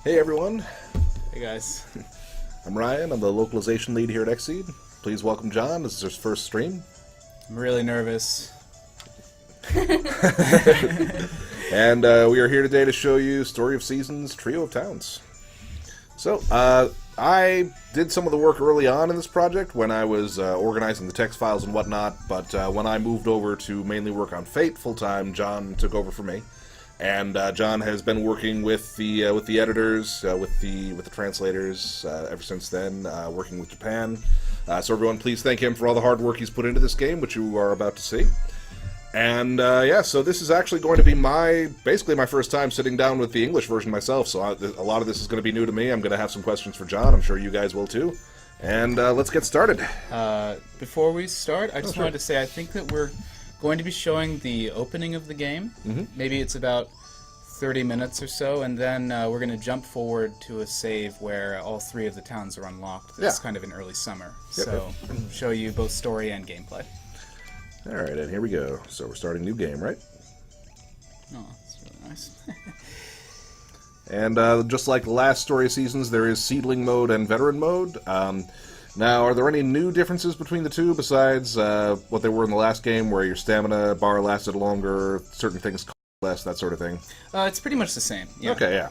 Hey everyone, Hey guys. I'm Ryan. I'm the localization lead here at Xseed. Please welcome John. This is his first stream. I'm really nervous. And we are here today to show you Story of Seasons, Trio of Towns. So, I did some of the work early on in this project when I was organizing the text files and whatnot, but when I moved over to mainly work on Fate full-time, John took over for me. And John has been working with the editors, with the translators ever since then, working with Japan. So everyone, please thank him for all the hard work he's put into this game, which you are about to see. And yeah, so this is actually going to be basically my first time sitting down with the English version myself. So a lot of this is going to be new to me. I'm going to have some questions for John. I'm sure you guys will too. And let's get started. Before we start, I just wanted to say I think that we're going to be showing the opening of the game. Maybe it's about 30 minutes or so, and then we're going to jump forward to a save where all three of the towns are unlocked. It's kind of in early summer. Yep. So show you both story and gameplay. Alright, and here we go. So we're starting a new game, right? Oh, that's really nice. And just like the last Story of Seasons, there is Seedling mode and Veteran mode. Now, are there any new differences between the two besides what they were in the last game, where your stamina bar lasted longer, certain things cost less, that sort of thing? It's pretty much the same. Yeah. Okay, yeah.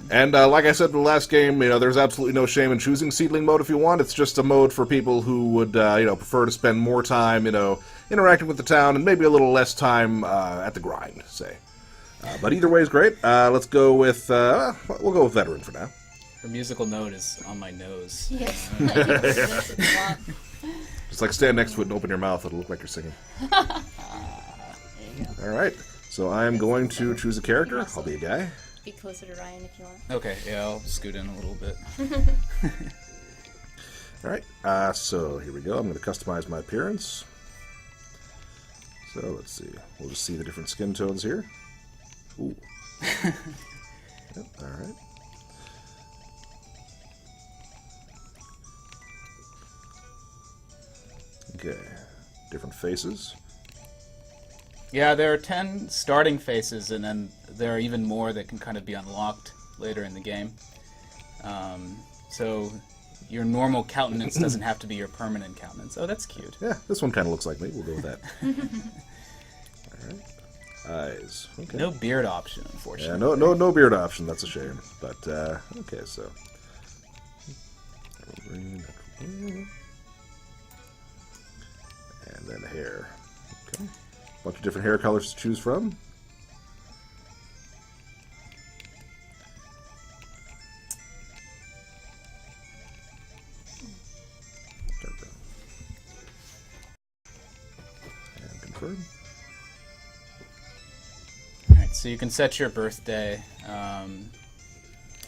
And like I said in the last game, there's absolutely no shame in choosing Seedling mode if you want. It's just a mode for people who would, prefer to spend more time, interacting with the town and maybe a little less time at the grind, say. But either way is great. Let's go with, we'll go with Veteran for now. Her musical note is on my nose. Yes. Yes, it's a lot. Just like stand next to it and open your mouth, it'll look like you're singing. There you go. Alright, so I'm going to choose a character. I'll be a guy. Be closer to Ryan if you want. Okay, yeah, I'll scoot in a little bit. Alright, so here we go. I'm going to customize my appearance. So let's see. We'll just see the different skin tones here. Ooh. Yep, alright. Okay, different faces. Yeah, there are 10 starting faces, and then there are even more that can kind of be unlocked later in the game. So your normal countenance doesn't have to be your permanent countenance. Oh, that's cute. Yeah, this one kind of looks like me. We'll go with that. Alright. Eyes. Okay. No beard option, Yeah, unfortunately. no beard option. That's a shame. But, okay, so. And then hair. Okay. Bunch of different hair colors to choose from. And confirm. Alright, so you can set your birthday.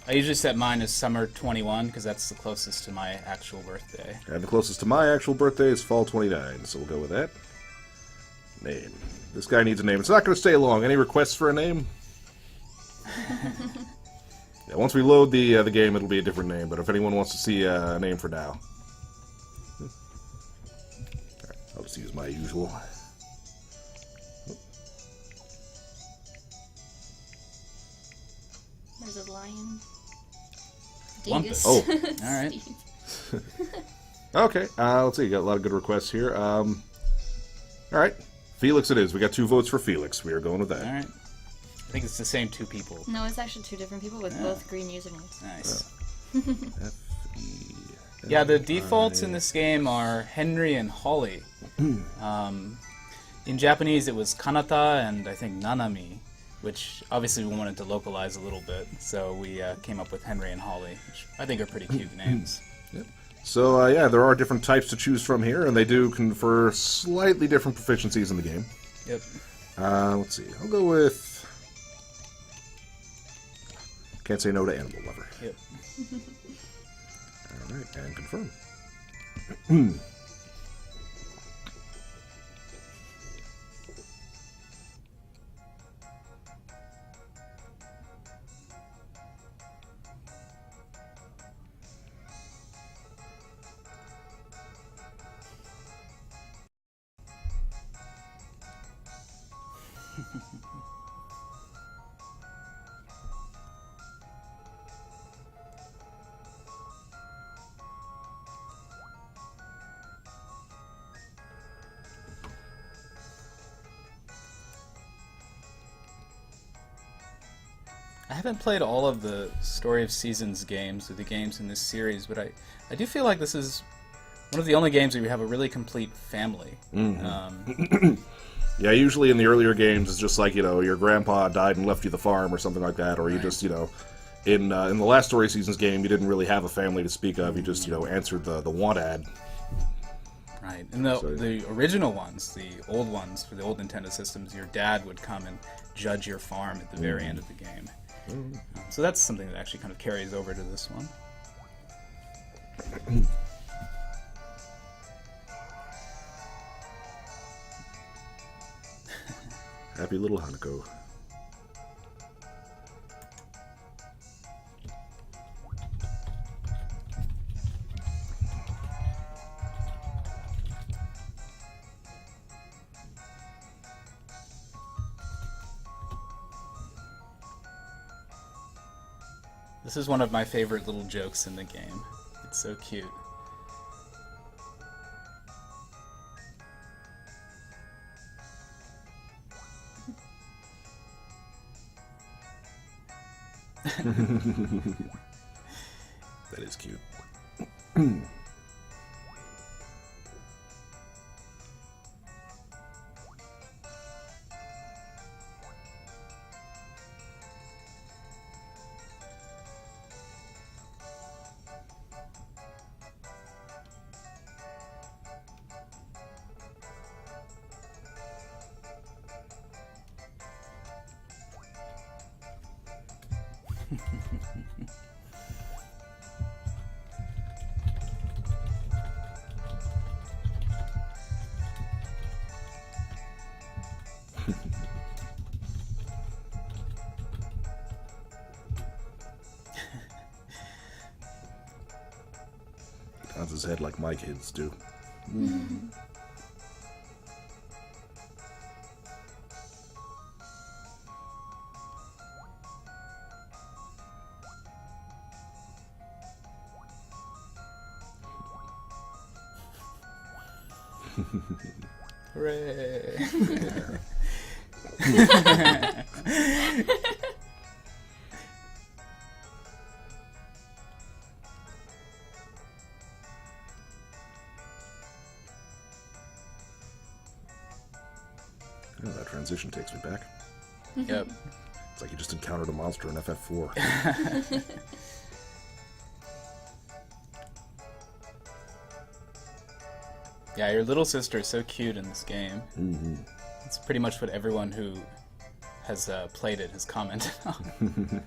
I usually set mine as summer 21 because that's the closest to my actual birthday. And the closest to my actual birthday is fall 29, so we'll go with that. Name. This guy needs a name. It's not going to stay long. Any requests for a name? Yeah, once we load the game, it'll be a different name, but if anyone wants to see a name for now. Alright, I'll just use my usual. There's a lion. Lumpus. Oh. Alright. Steve. Okay, let's see. You got a lot of good requests here. Alright, Felix it is. We got 2 votes for Felix. We are going with that. Alright. I think it's the same 2 people. No, it's actually 2 different people with both green usernames. Nice. F-E- Yeah, the defaults in this game are Henry and Holly. In Japanese, it was Kanata and I think Nanami, which obviously we wanted to localize a little bit, so we came up with Henry and Holly, which I think are pretty cute names. Yep. So, yeah, there are different types to choose from here, and they do confer slightly different proficiencies in the game. Yep. Let's see. I'll go with... Can't say no to Animal Lover. Yep. Alright, and confirm. I haven't played all of the Story of Seasons games, or the games in this series, but I do feel like this is one of the only games where you have a really complete family. Yeah, usually in the earlier games, it's just like, your grandpa died and left you the farm or something like that, or you just, in the last Story Seasons game, you didn't really have a family to speak of. You just, answered the want ad. Right. And the original ones, the old ones for the old Nintendo systems, your dad would come and judge your farm at the very end of the game. So that's something that actually kind of carries over to this one. Happy little Hanako. This is one of my favorite little jokes in the game. It's so cute. That is cute. Nods his head like my kids do. Hooray! Oh, that transition takes me back. Yep. It's like you just encountered a monster in FF4. Yeah, your little sister is so cute in this game. It's pretty much what everyone who has played it has commented on.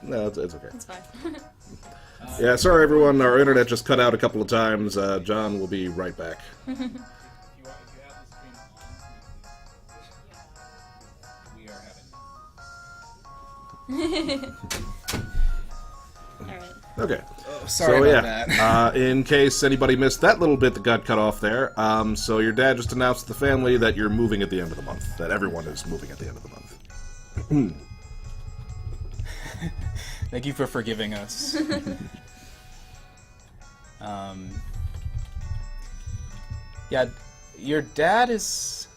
No, it's okay. It's fine. Yeah, sorry everyone, our internet just cut out a couple of times. John will be right back. Alright. Okay. Oh, sorry about that. In case anybody missed that little bit that got cut off there, so your dad just announced to the family that you're moving at the end of the month. That everyone is moving at the end of the month. Thank you for forgiving us. Yeah, your dad is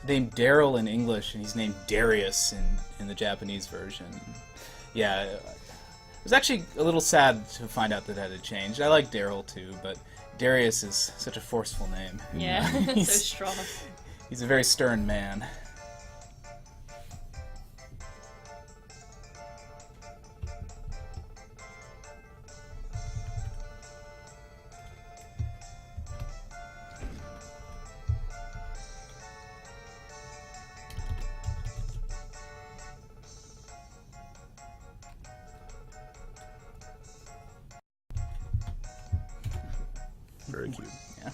named Daryl in English, and he's named Darius in the Japanese version. Yeah, it was actually a little sad to find out that had changed. I like Daryl too, but Darius is such a forceful name. Yeah, so strong. He's a very stern man. Very cute. Yeah.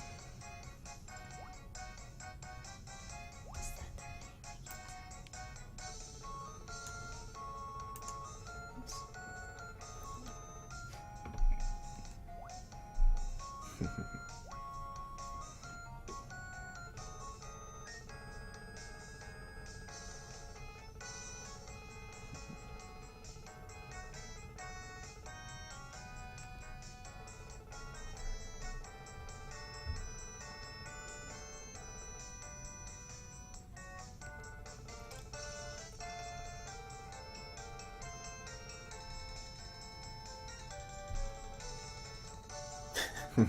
I'll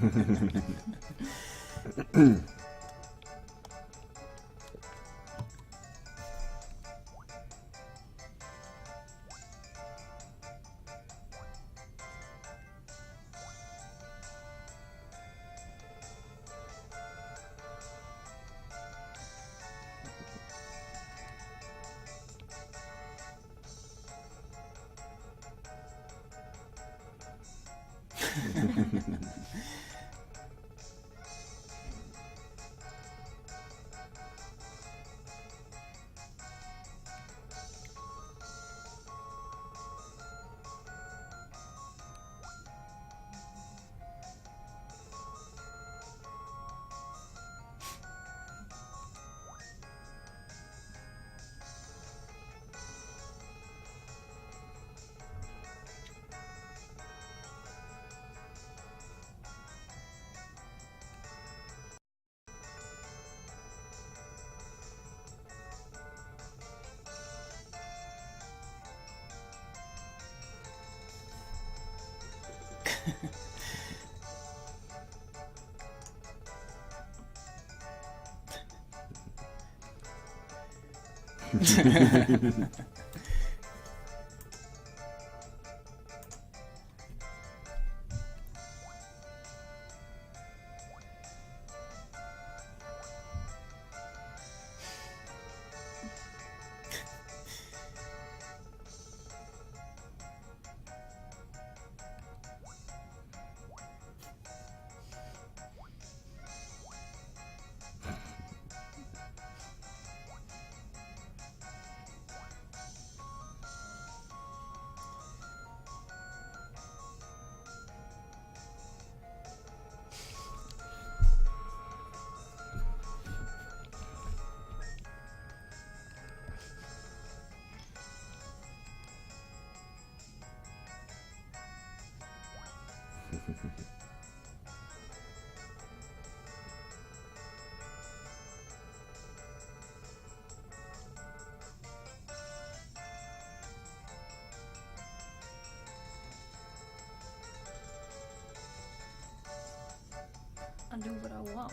do what I want.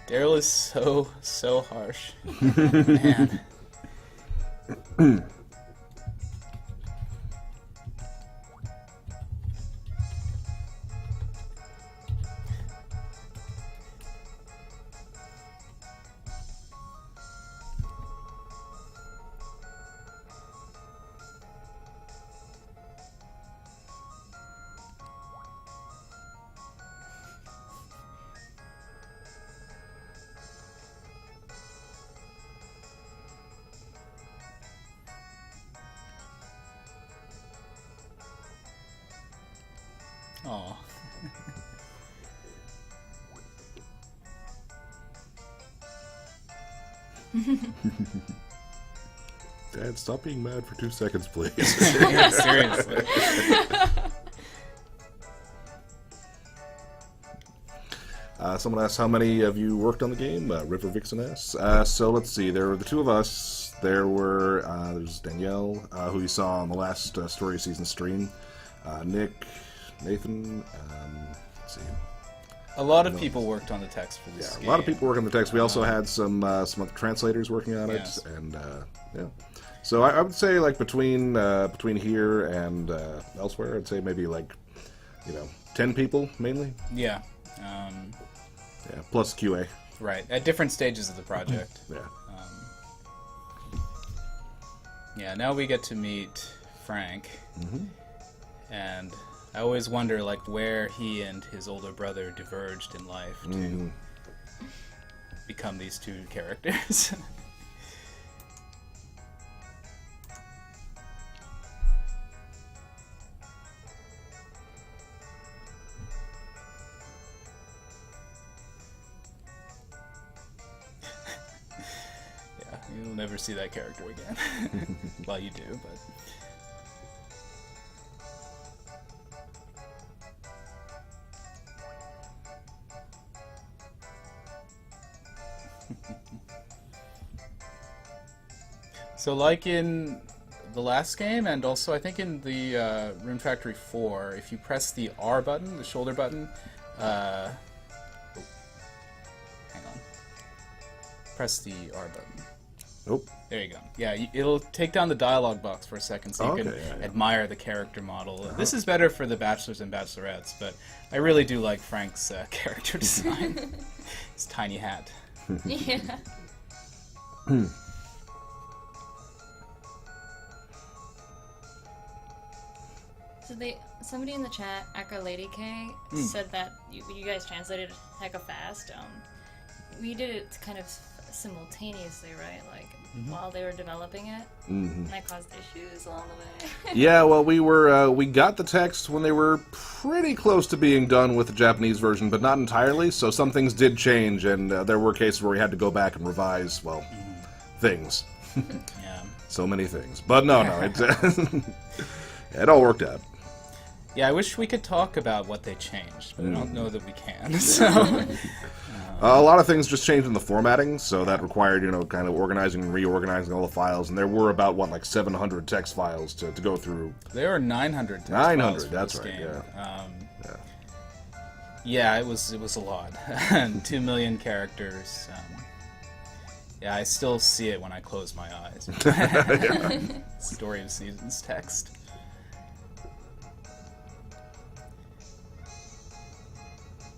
Daryl is so harsh. Man. Aw. Dad, stop being mad for 2 seconds, please. Yeah, seriously. Someone asked how many of you worked on the game. River Vixen asks. So let's see. There were the two of us. There's Danielle, who you saw on the last story season stream. Nick, Nathan. Let's see. A lot of people worked on the text for this game. A lot of people work on the text. We also had some other translators working on Yes. it, and yeah. So I would say like between here and elsewhere, I'd say maybe like 10 people mainly. Yeah. Yeah, plus QA. Right. At different stages of the project. Yeah. Yeah. Now we get to meet Frank, and I always wonder like where he and his older brother diverged in life to become these two characters. Yeah, you'll never see that character again. Well, you do, but So like in the last game, and also I think in the Rune Factory 4, if you press the R button, the shoulder button, hang on. Press the R button. Nope. There you go. Yeah, it'll take down the dialogue box for a second so you can yeah. admire the character model. This is better for the bachelors and bachelorettes, but I really do like Frank's character design. His tiny hat. Yeah. So somebody in the chat, Aka Lady K, said that you guys translated hecka fast. We did it kind of simultaneously, right? Like while they were developing it, and that caused issues along the way. Yeah, well, we got the text when they were pretty close to being done with the Japanese version, but not entirely. So some things did change, and there were cases where we had to go back and revise, well, things. Yeah. So many things, but no, it all worked out. Yeah, I wish we could talk about what they changed, but I don't know that we can. So. A lot of things just changed in the formatting, so that required, kind of organizing and reorganizing all the files, and there were about, 700 text files to go through. There are 900 text 900, files for that's this right, game. yeah. Yeah, it was a lot. And 2 million characters. Yeah, I still see it when I close my eyes. Story of Seasons text.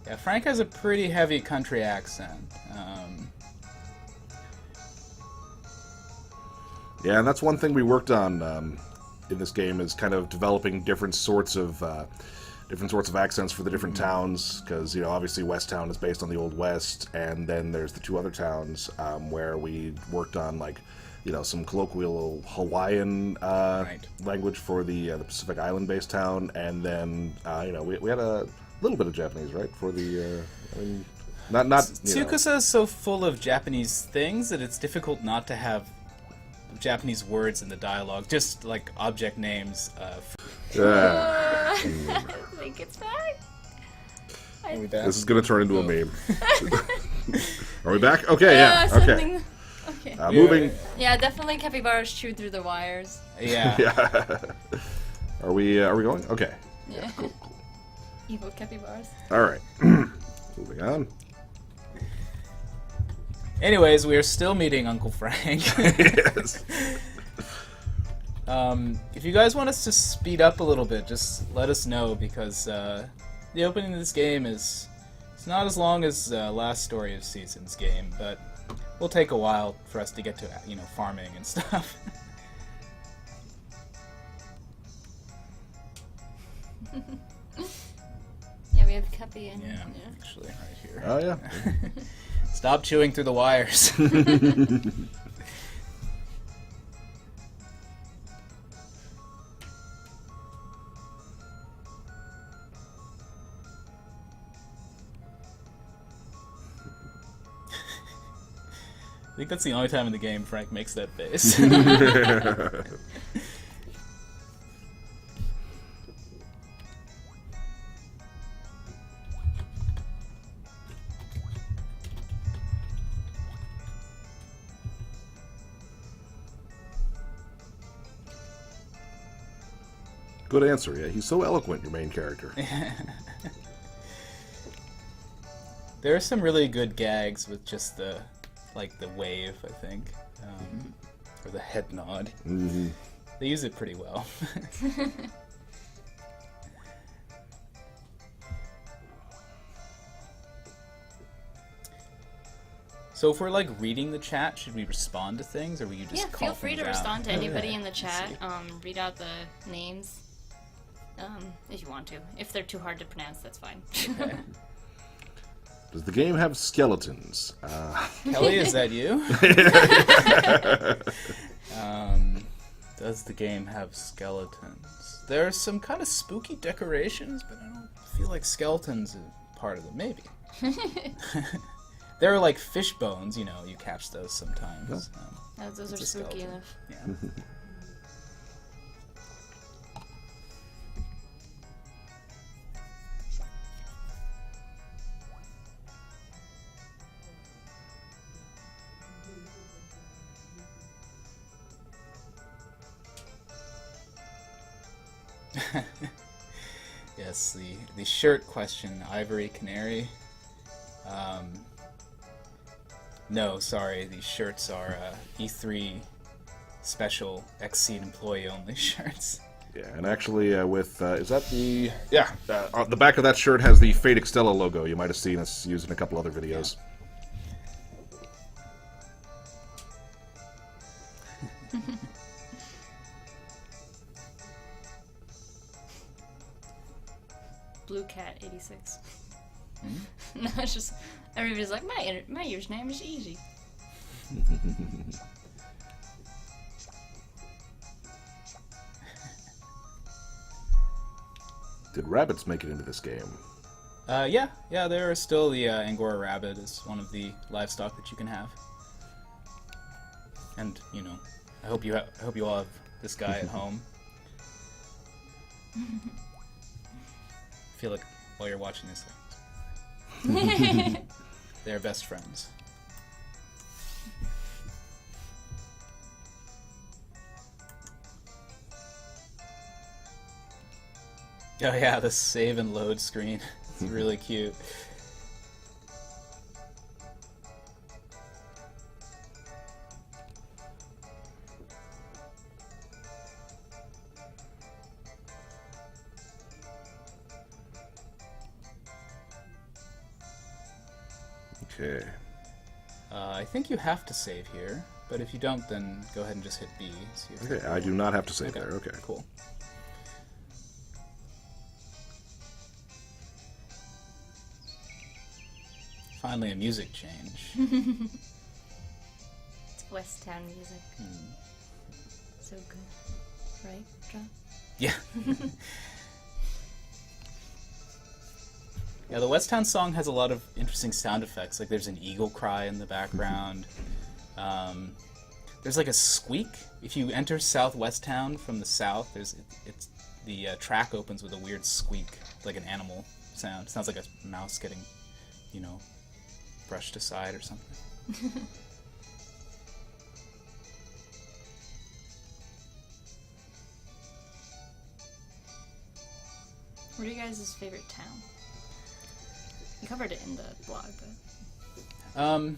Yeah, Frank has a pretty heavy country accent. Yeah, and that's one thing we worked on in this game is kind of developing different sorts of accents for the different towns, because obviously West Town is based on the Old West, and then there's the two other towns where we worked on some colloquial Hawaiian language for the Pacific Island-based town, and then we had a little bit of Japanese, right? For the not Tsukusa is so full of Japanese things that it's difficult not to have Japanese words in the dialogue, just like object names. I think it's back. Are we back? This is going to turn into a meme. Are we back? Okay, yeah. Okay. Okay. Moving. Yeah, definitely capybaras chewed through the wires. Yeah. Yeah. Are we going? Okay. Yeah. Cool. Evil capybaras. All right. Moving on. Anyways, we are still meeting Uncle Frank. Yes. If you guys want us to speed up a little bit, just let us know, because the opening of this game it's not as long as last Story of Seasons game, but will take a while for us to get to farming and stuff. Yeah, we have Cappy and Yeah, actually, right here. Oh, yeah. Stop chewing through the wires. I think that's the only time in the game Frank makes that face. Good answer. Yeah, he's so eloquent, your main character. There are some really good gags with just the wave, I think, or the head nod. Mm-hmm. They use it pretty well. So if we're reading the chat, should we respond to things, or will you just call feel free things to out? respond to anybody in the chat. Read out the names if you want to. If they're too hard to pronounce, that's fine. Okay. Does the game have skeletons? Kelly, is that you? Does the game have skeletons? There are some kind of spooky decorations, but I don't feel like skeletons are part of them. Maybe. There are fish bones, you catch those sometimes. Those are It's a spooky skeleton. enough. Yeah. Yes, the shirt question, Ivory Canary. No, sorry, these shirts are E3 special Exceed employee only shirts. Yeah, and actually, is that the... Yeah, on the back of that shirt has the Fate Extella logo. You might have seen us use in a couple other videos. Blue Cat 86. No, it's just everybody's like my username is easy. Did rabbits make it into this game? Yeah, there are still the Angora rabbit is one of the livestock that you can have. And I hope you all have this guy at home. I feel like while you're watching this, they're best friends. Oh yeah, the save and load screen. It's really cute. Okay. I think you have to save here, but if you don't, then go ahead and just hit B. Okay, I do not have to save there. Okay. Cool. Finally, a music change. It's West Town music. So good. Right, John? Yeah. Yeah, the West Town song has a lot of interesting sound effects. Like there's an eagle cry in the background. There's like a squeak. If you enter Southwest Town from the south, the track opens with a weird squeak, like an animal sound. It sounds like a mouse getting, brushed aside or something. What are you guys' favorite town? You covered it in the blog, but...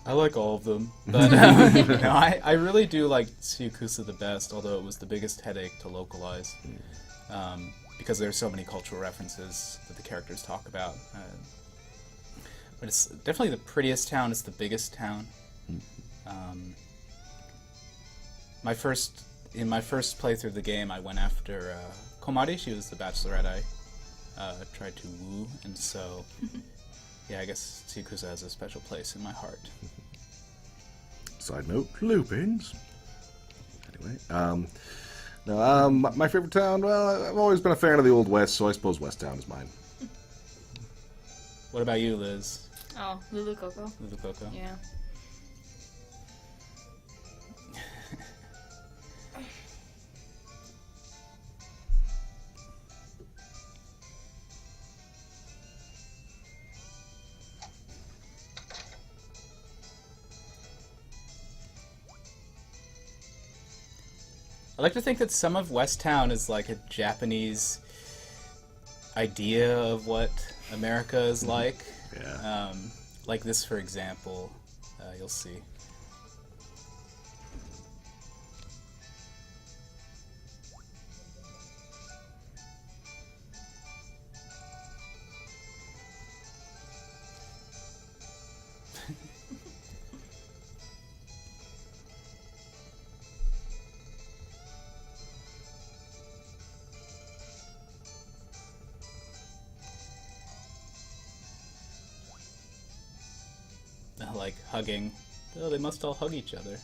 I like all of them, but no, I really do like Tsukusa the best, although it was the biggest headache to localize, because there's so many cultural references that the characters talk about. But it's definitely the prettiest town. It's the biggest town. In my first playthrough of the game, I went after Komari. She was the bachelorette I tried to woo, and so yeah, I guess Tsukusa has a special place in my heart. Side note, Lupins. Anyway, my favorite town, well, I've always been a fan of the Old West, so I suppose West Town is mine. What about you, Liz? Oh, Lulu Coco. Lulu Coco? Yeah. I like to think that some of West Town is like a Japanese idea of what America is like. Yeah. Like this, for example, you'll see. Like hugging. Oh, they must all hug each other.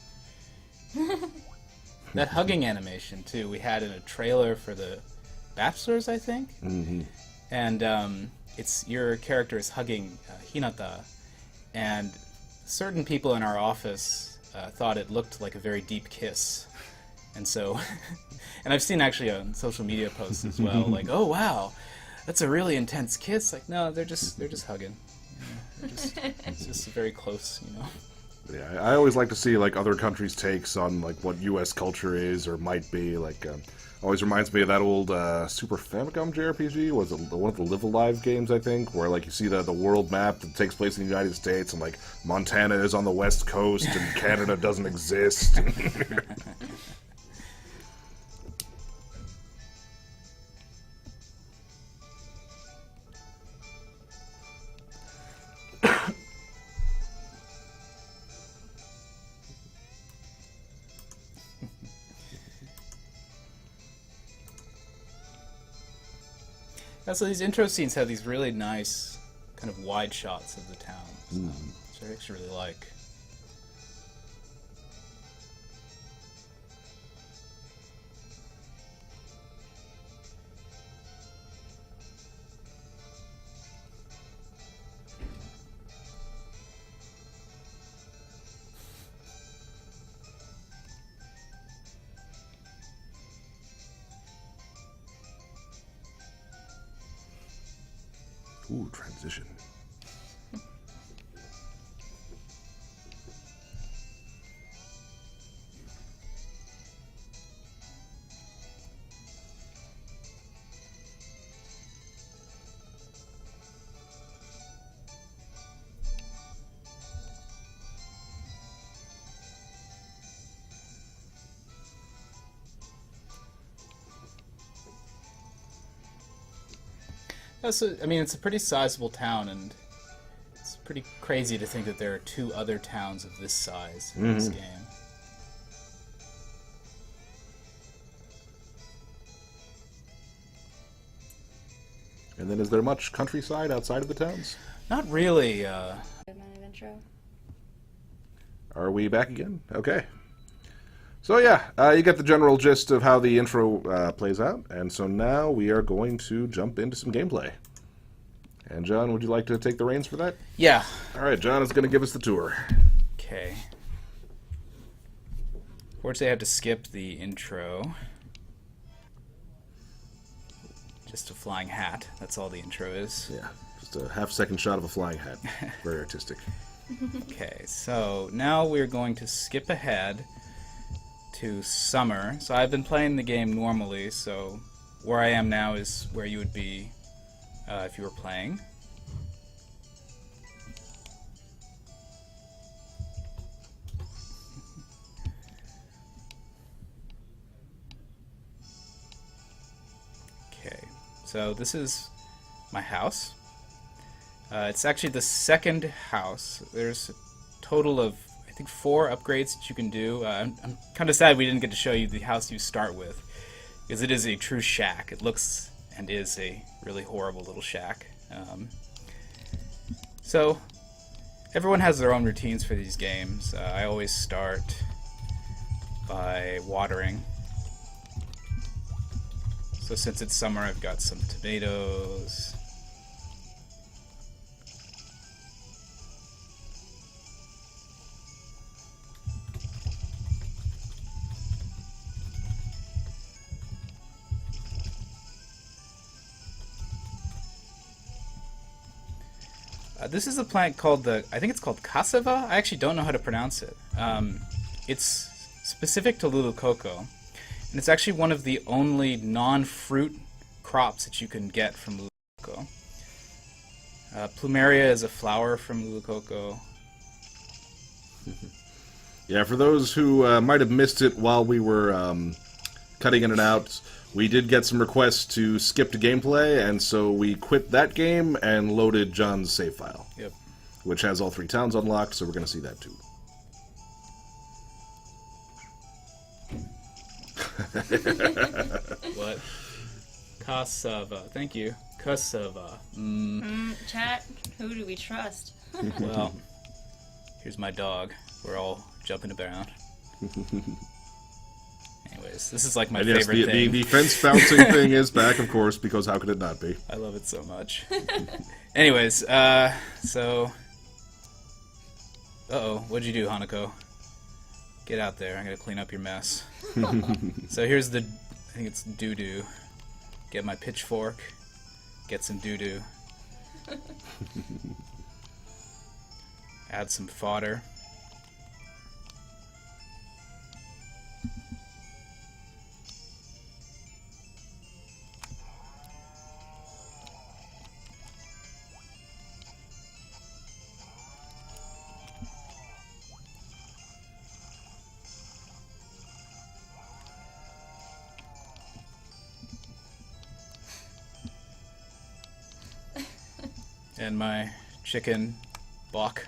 That hugging animation, too, we had in a trailer for the Bachelors, I think. Mm-hmm. And it's your character is hugging Hinata, and certain people in our office thought it looked like a very deep kiss. And so, and I've seen actually on social media posts as well, like, oh wow, that's a really intense kiss. Like, no, they're just hugging. It's just very close, Yeah, I always like to see like other countries' takes on like what U.S. culture is or might be. Like, always reminds me of that old Super Famicom JRPG. Was it one of the Live Alive games? I think, where like you see the world map that takes place in the United States, and like Montana is on the West Coast and Canada doesn't exist. So these intro scenes have these really nice kind of wide shots of the town, which I actually really like. Ooh, transition. So, I mean, it's a pretty sizable town, and it's pretty crazy to think that there are 2 other towns of this size in this game. And then, is there much countryside outside of the towns? Not really. Good amount of intro. Are we back again? Okay. So yeah, you get the general gist of how the intro plays out, and so now we are going to jump into some gameplay. And John, would you like to take the reins for that? Yeah. All right, John is going to give us the tour. Okay. Fortunately, I have to skip the intro. Just a flying hat. That's all the intro is. Yeah, just a half-second shot of a flying hat. Very artistic. Okay, so now we're going to skip ahead to summer. So I've been playing the game normally, so where I am now is where you would be if you were playing. Okay, so this is my house. It's actually the second house. There's a total of, I think, 4 upgrades that you can do. I'm kind of sad we didn't get to show you the house you start with, because it is a true shack. It looks and is a really horrible little shack. So everyone has their own routines for these games. I always start by watering. So since it's summer, I've got some tomatoes. This is a plant called I think it's called cassava. I actually don't know how to pronounce it. It's specific to Lulucoco, and it's actually one of the only non-fruit crops that you can get from Lulucoco. Plumeria is a flower from Lulucoco. Yeah, for those who might have missed it while we were cutting in and out, we did get some requests to skip to gameplay, and so we quit that game and loaded John's save file. Yep. Which has all 3 towns unlocked, so we're going to see that too. What? Cassava. Thank you. Cassava. Chat, who do we trust? Well, here's my dog. We're all jumping around. Anyways, this is like my favorite thing. The fence bouncing thing is back, of course, because how could it not be? I love it so much. Anyways, so... Uh-oh, what'd you do, Hanako? Get out there, I'm gonna clean up your mess. So here's the... I think it's doo-doo. Get my pitchfork. Get some doo-doo. Add some fodder. and my chicken, Bok.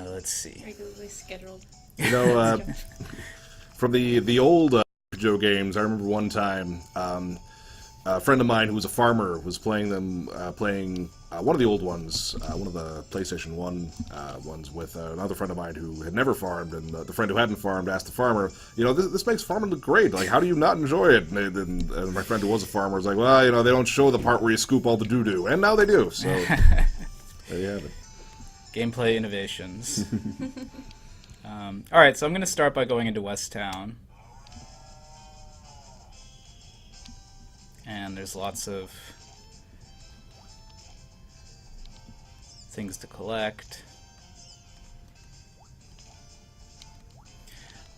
Let's see. Regularly scheduled. You know, from the old Joe games, I remember one time a friend of mine who was a farmer was playing one of the old ones, one of the PlayStation 1 ones with another friend of mine who had never farmed, and the friend who hadn't farmed asked the farmer, you know, this makes farming look great. Like, how do you not enjoy it? And my friend who was a farmer was like, well, you know, they don't show the part where you scoop all the doo-doo, and now they do. So there you have it. Gameplay innovations. Alright, so I'm going to start by going into West Town. And there's lots of things to collect.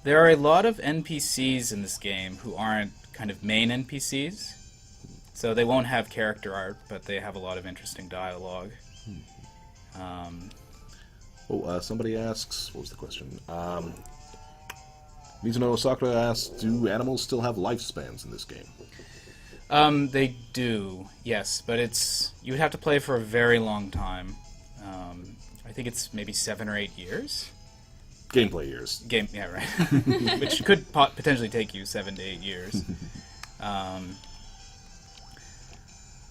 There are a lot of NPCs in this game who aren't kind of main NPCs. So they won't have character art, but they have a lot of interesting dialogue. Somebody asks, what was the question? Mizuno Sakura asks, do animals still have lifespans in this game? They do, yes, but you would have to play for a very long time. I think it's maybe 7 or 8 years. Gameplay years. Yeah, right. Which could potentially take you 7 to 8 years.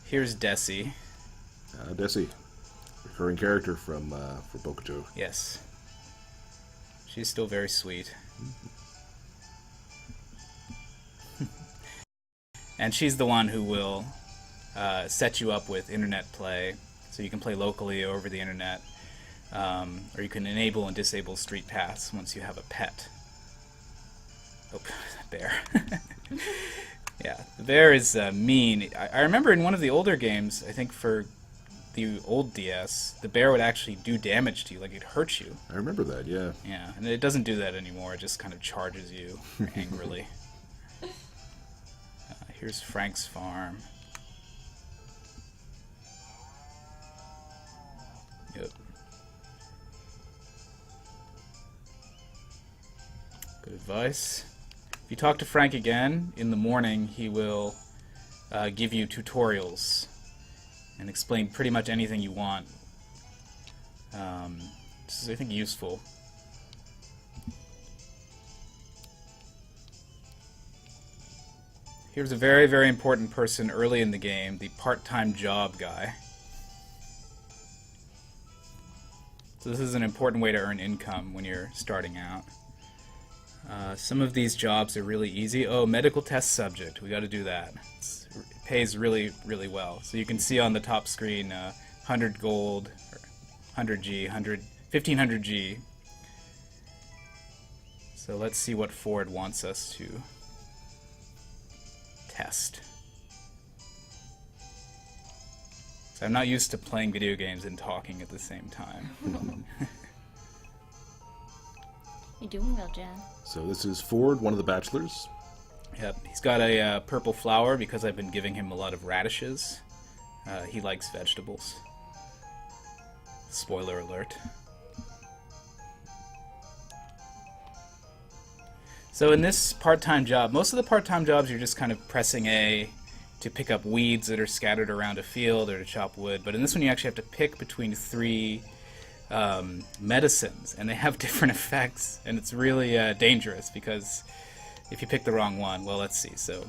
Here's Desi. Desi, recurring character from Bokuto. Yes. She's still very sweet. And she's the one who will set you up with internet play, so you can play locally over the internet, or you can enable and disable street paths once you have a pet. Oh, bear. Yeah, the bear is mean. I remember in one of the older games, I think for the old DS, the bear would actually do damage to you, like it'd hurt you. I remember that, yeah. Yeah, and it doesn't do that anymore, it just kind of charges you angrily. Here's Frank's farm. Yep. Good advice. If you talk to Frank again in the morning, he will give you tutorials and explain pretty much anything you want. This is, I think, useful. Here's a very, very important person early in the game, the part-time job guy. So this is an important way to earn income when you're starting out. Some of these jobs are really easy. Oh, medical test subject. We got to do that. It pays really, really well. So you can see on the top screen 100 gold, or 100G, 1500G. So let's see what Ford wants us to test. So I'm not used to playing video games and talking at the same time. You're doing well, Jan. So this is Ford, one of the bachelors. Yep, he's got a purple flower because I've been giving him a lot of radishes. He likes vegetables. Spoiler alert. So in this part-time job, most of the part-time jobs you're just kind of pressing A to pick up weeds that are scattered around a field or to chop wood, but in this one you actually have to pick between 3 medicines, and they have different effects, and it's really dangerous because if you pick the wrong one, well, let's see. So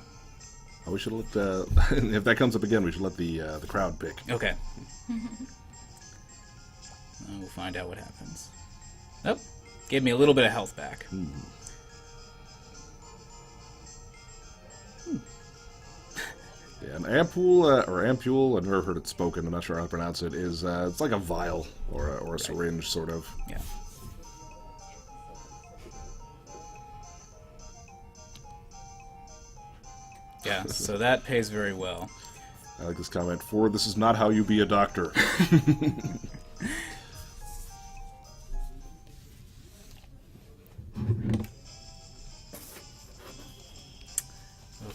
we should let if that comes up again, we should let the crowd pick. Okay. We'll find out what happens. Oh, gave me a little bit of health back. Yeah, an ampule, or ampule, I've never heard it spoken, I'm not sure how to pronounce it, is it's like a vial or a syringe, sort of. Yeah. Yeah, so that pays very well. I like this comment. Ford, this is not how you be a doctor.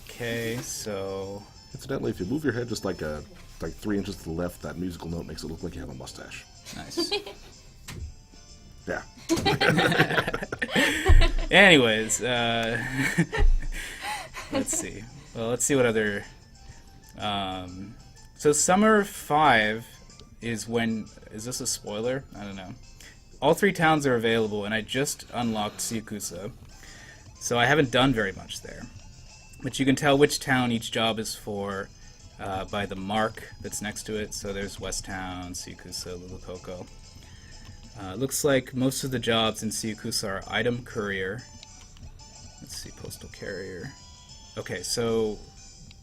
Okay, so... Incidentally, if you move your head just like 3 inches to the left, that musical note makes it look like you have a mustache. Nice. Anyways, let's see. Well, let's see what other... so Summer 5 is when... Is this a spoiler? I don't know. All 3 towns are available, and I just unlocked Siakusa. So I haven't done very much there. But you can tell which town each job is for by the mark that's next to it. So there's West Town, Siakusa, Lulukoko. Looks like most of the jobs in Siakusa are item courier. Let's see, postal carrier. Okay, so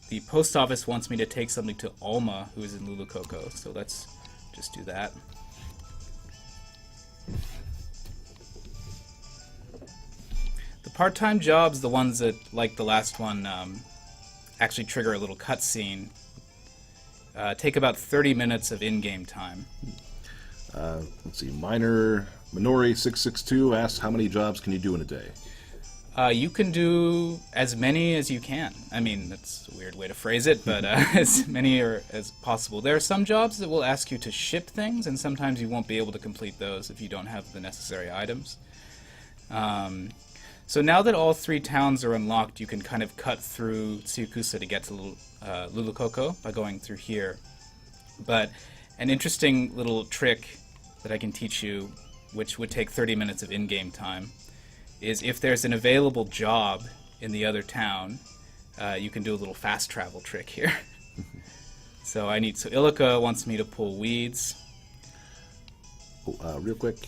the post office wants me to take something to Alma, who is in Lulukoko. So let's just do that. The part-time jobs, the ones that, like the last one, actually trigger a little cutscene, take about 30 minutes of in-game time. Let's see, Minori662 asks, how many jobs can you do in a day? You can do as many as you can. I mean, that's a weird way to phrase it, but as many as possible. There are some jobs that will ask you to ship things, and sometimes you won't be able to complete those if you don't have the necessary items. So now that all 3 towns are unlocked, you can kind of cut through Siakusa to get to Lulukoko by going through here. But an interesting little trick that I can teach you, which would take 30 minutes of in-game time, is if there's an available job in the other town, you can do a little fast travel trick here. So Ilika wants me to pull weeds. Oh, real quick,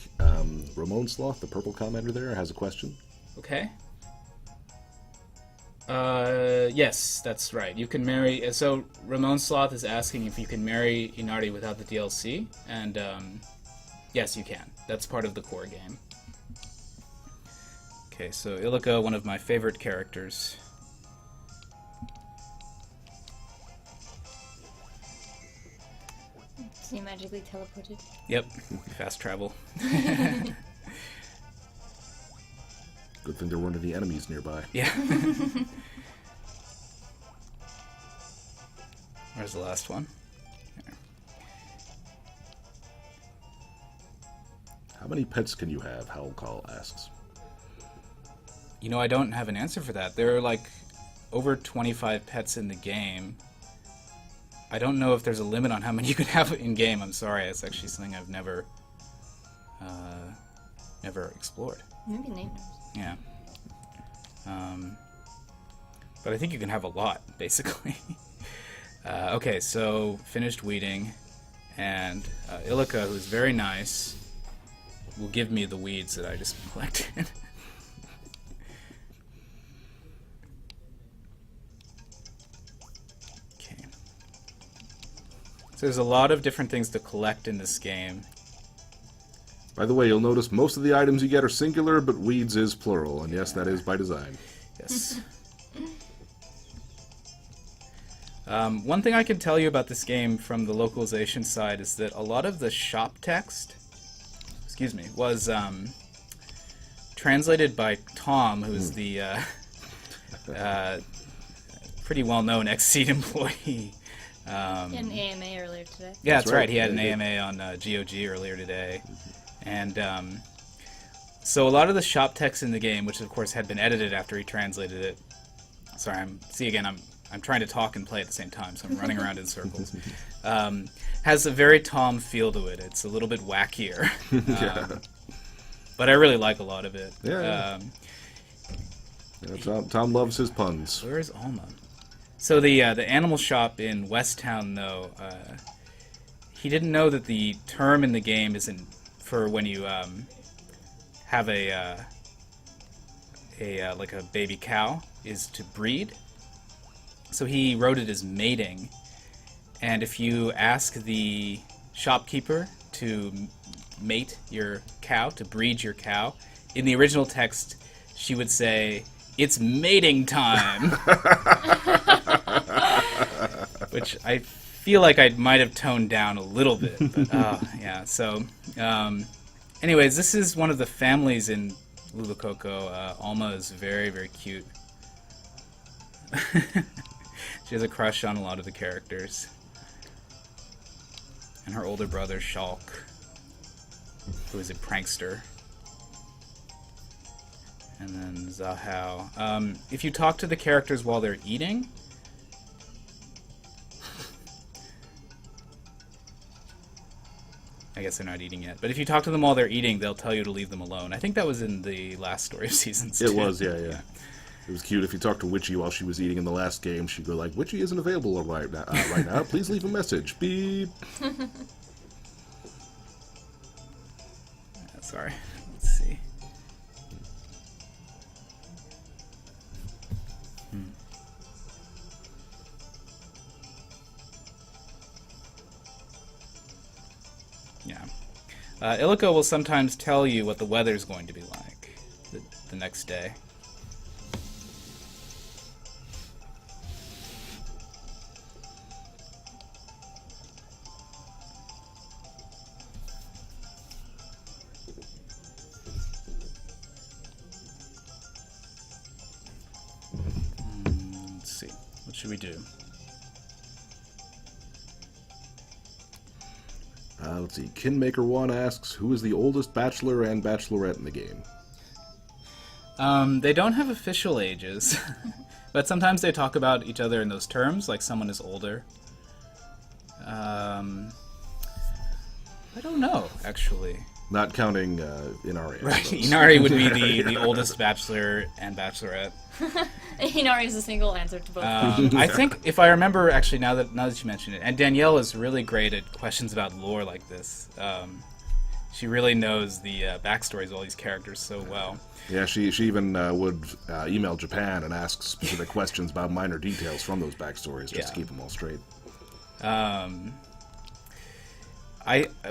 Ramon Sloth, the purple commenter there, has a question. Okay. Yes, that's right. You can marry... So, Ramon Sloth is asking if you can marry Inari without the DLC, and yes, you can. That's part of the core game. Okay, so Ilika, one of my favorite characters. So you magically teleported? Yep, fast travel. Good thing there weren't any enemies nearby. Yeah. Where's the last one? Here. How many pets can you have? Howlcall asks. You know, I don't have an answer for that. There are like over 25 pets in the game. I don't know if there's a limit on how many you can have in game. I'm sorry, it's actually something I've never explored. Maybe name knows. Yeah. But I think you can have a lot, basically. Okay, so finished weeding, and Ilika, who's very nice, will give me the weeds that I just collected. Okay. So there's a lot of different things to collect in this game. By the way, you'll notice most of the items you get are singular, but weeds is plural, and yes, that is by design. Yes. One thing I can tell you about this game from the localization side is that a lot of the shop text, was translated by Tom, who is the pretty well-known Xseed employee. He had an AMA earlier today. Yeah, that's right. He had Yeah, an AMA on GOG earlier today. And so a lot of the shop text in the game, which of course had been edited after he translated it. Sorry, I'm trying to talk and play at the same time, so I'm running around in circles. Has a very Tom feel to it. It's a little bit wackier. But I really like a lot of it. Yeah. Tom loves his puns. Where's Alma? So the animal shop in West Town, though, he didn't know that the term in the game isn't for when you have a baby cow, is to breed. So he wrote it as mating, and if you ask the shopkeeper to mate your cow, to breed your cow, in the original text she would say, "It's mating time," which I feel like I might have toned down a little bit. But, yeah. So, anyways, this is one of the families in Lulukoko. Alma is very, very cute. She has a crush on a lot of the characters. And her older brother, Shulk, who is a prankster. And then Zahao. If you talk to the characters while they're eating... I guess they're not eating yet. But if you talk to them while they're eating, they'll tell you to leave them alone. I think that was in the last Story of Seasons, too. It was, yeah. It was cute. If you talked to Witchy while she was eating in the last game, she'd go like, Witchy isn't available right now. Please leave a message. Beep. Sorry. Let's see. Yeah. Illico will sometimes tell you what the weather's going to be like the next day. Let's see. What should we do? Let's see. Kinmaker1 asks, who is the oldest bachelor and bachelorette in the game? They don't have official ages, but sometimes they talk about each other in those terms, like someone is older. I don't know, actually. Not counting Inari. Right, Inari would be the oldest bachelor and bachelorette. Inari is a single answer to both. I think, if I remember, actually, now that you mention it, and Danielle is really great at questions about lore like this. She really knows the backstories of all these characters so well. Yeah, she even would email Japan and ask specific questions about minor details from those backstories just to keep them all straight.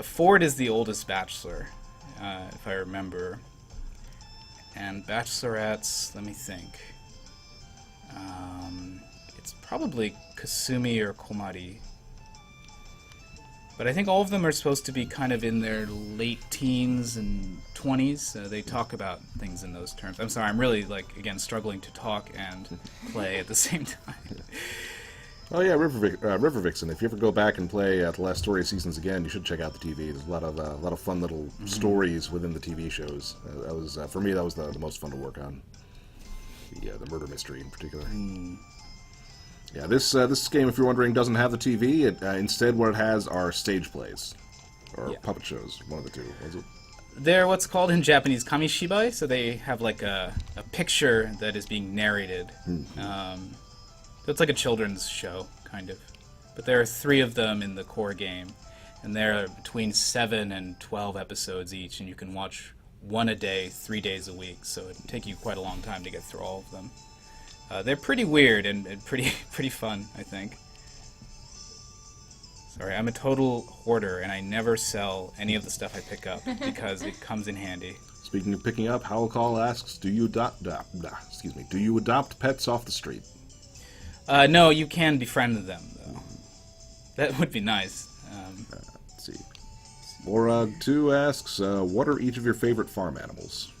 Ford is the oldest bachelor, if I remember. And bachelorettes, let me think. It's probably Kasumi or Komari. But I think all of them are supposed to be kind of in their late teens and 20s. They talk about things in those terms. I'm sorry, I'm really, again, struggling to talk and play at the same time. Oh yeah, River Vixen. If you ever go back and play the last Story of Seasons again, you should check out the TV. There's a lot of fun little stories within the TV shows. That was for me. That was the most fun to work on. The murder mystery in particular. Yeah, this game, if you're wondering, doesn't have the TV. Instead, what it has are stage plays or puppet shows. One of the two. Was it? They're what's called in Japanese kamishibai. So they have like a picture that is being narrated. So it's like a children's show, kind of. But there are 3 of them in the core game, and they're between 7 and 12 episodes each, and you can watch one a day, 3 days a week, so it'd take you quite a long time to get through all of them. They're pretty weird and pretty fun, I think. Sorry, I'm a total hoarder, and I never sell any of the stuff I pick up because it comes in handy. Speaking of picking up, Howlcall asks, do you adopt pets off the street? No, you can befriend them, though. That would be nice. Let's see. Morag 2 asks, what are each of your favorite farm animals?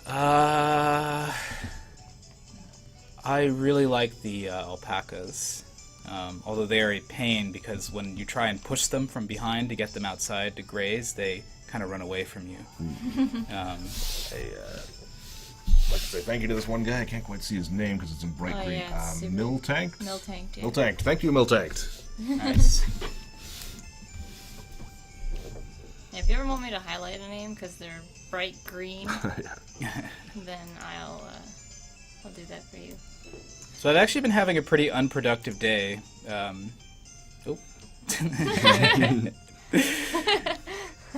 I really like the alpacas. Although they are a pain because when you try and push them from behind to get them outside to graze, they kind of run away from you. I'd like to say thank you to this one guy. I can't quite see his name because it's in bright green. Yeah, Miltanked? Miltanked, yeah. Miltanked. Thank you, Miltanked. Nice. Yeah, if you ever want me to highlight a name because they're bright green, then I'll do that for you. So I've actually been having a pretty unproductive day.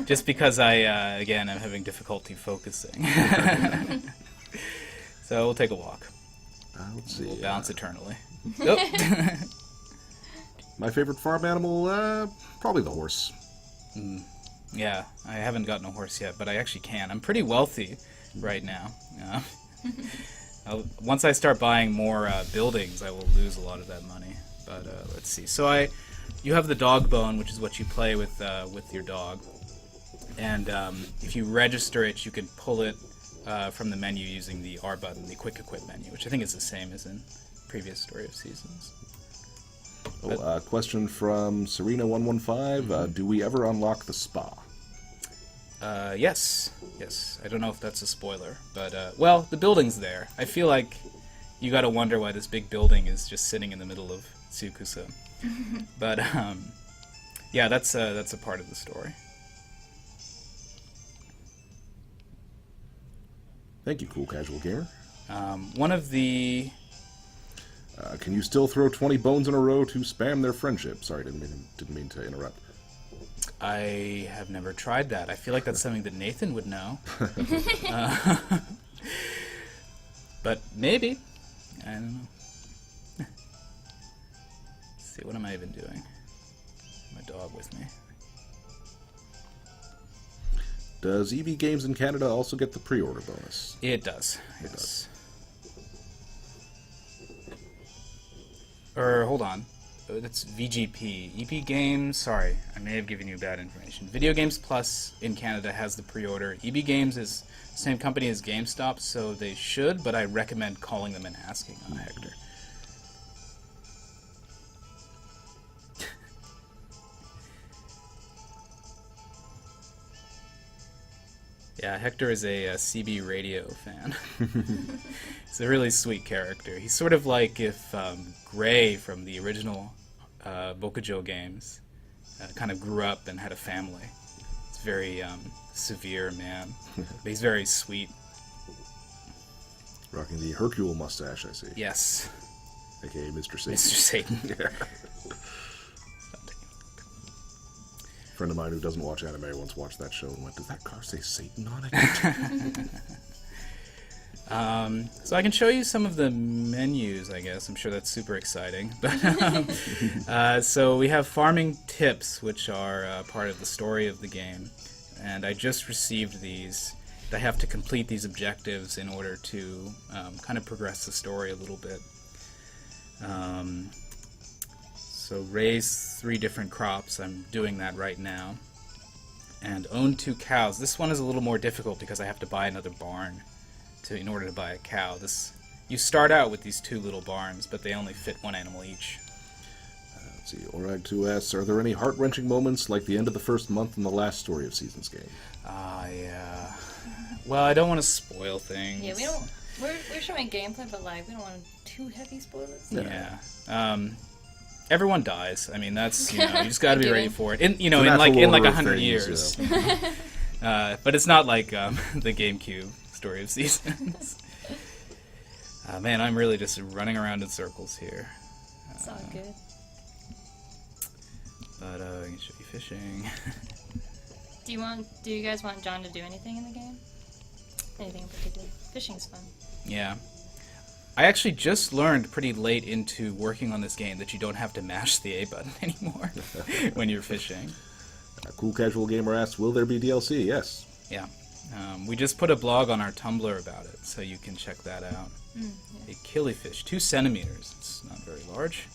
Just because again, I'm having difficulty focusing. So we'll take a walk. Let's see. We'll bounce eternally. My favorite farm animal, probably the horse. Yeah, I haven't gotten a horse yet, but I actually can. I'm pretty wealthy right now. Once I start buying more buildings, I will lose a lot of that money. But let's see. So you have the dog bone, which is what you play with your dog. And if you register it, you can pull it from the menu using the R button, the Quick Equip menu, which I think is the same as in previous Story of Seasons. Question from Serena115. Do we ever unlock the spa? Yes. I don't know if that's a spoiler, but well, the building's there. I feel like you got to wonder why this big building is just sitting in the middle of Tsukusa. But yeah, that's a part of the story. Thank you, Cool Casual Gamer. One of the Can you still throw 20 bones in a row to spam their friendship? Sorry, didn't mean to interrupt. I have never tried that. I feel like that's something that Nathan would know. But maybe. I don't know. Let's see, what am I even doing? My dog with me. Does EB Games in Canada also get the pre-order bonus? It does. It does. Or, hold on. That's VGP. EP Games, sorry, I may have given you bad information. Video Games Plus in Canada has the pre-order. EB Games is the same company as GameStop, so they should, but I recommend calling them and asking on Hector. Yeah, Hector is a CB radio fan. He's a really sweet character. He's sort of like if Gray from the original Bokujo games kind of grew up and had a family. He's a very severe man, but he's very sweet. Rocking the Hercule mustache, I see. Yes. A.k.a. Mr. Satan. Mr. Satan. Yeah. A friend of mine who doesn't watch anime once watched that show and went, "Does that car say Satan on it?" So I can show you some of the menus, I guess. I'm sure that's super exciting. But so we have farming tips, which are part of the story of the game. And I just received these. I have to complete these objectives in order to kind of progress the story a little bit. So raise 3 different crops. I'm doing that right now. And own 2 cows. This one is a little more difficult because I have to buy another barn in order to buy a cow. You start out with these 2 little barns, but they only fit 1 animal each. Let's see. Orag2 asks, are there any heart-wrenching moments like the end of the first month in the last Story of Seasons game? Yeah. Well, I don't want to spoil things. Yeah, we don't. We're showing gameplay, but like we don't want too heavy spoilers. Yeah. Everyone dies. I mean, that's you just got to be ready for it. In It's a like natural 100 things, years. But it's not like the GameCube Story of Seasons. Man, I'm really just running around in circles here. It's all good. But I can show you fishing. Do you guys want John to do anything in the game? Anything in particular? Fishing's fun. Yeah. I actually just learned pretty late into working on this game that you don't have to mash the A button anymore when you're fishing. Cool Casual Gamer asks, will there be DLC? Yes. Yeah. We just put a blog on our Tumblr about it, so you can check that out. Yeah. A killifish, 2 centimeters. It's not very large.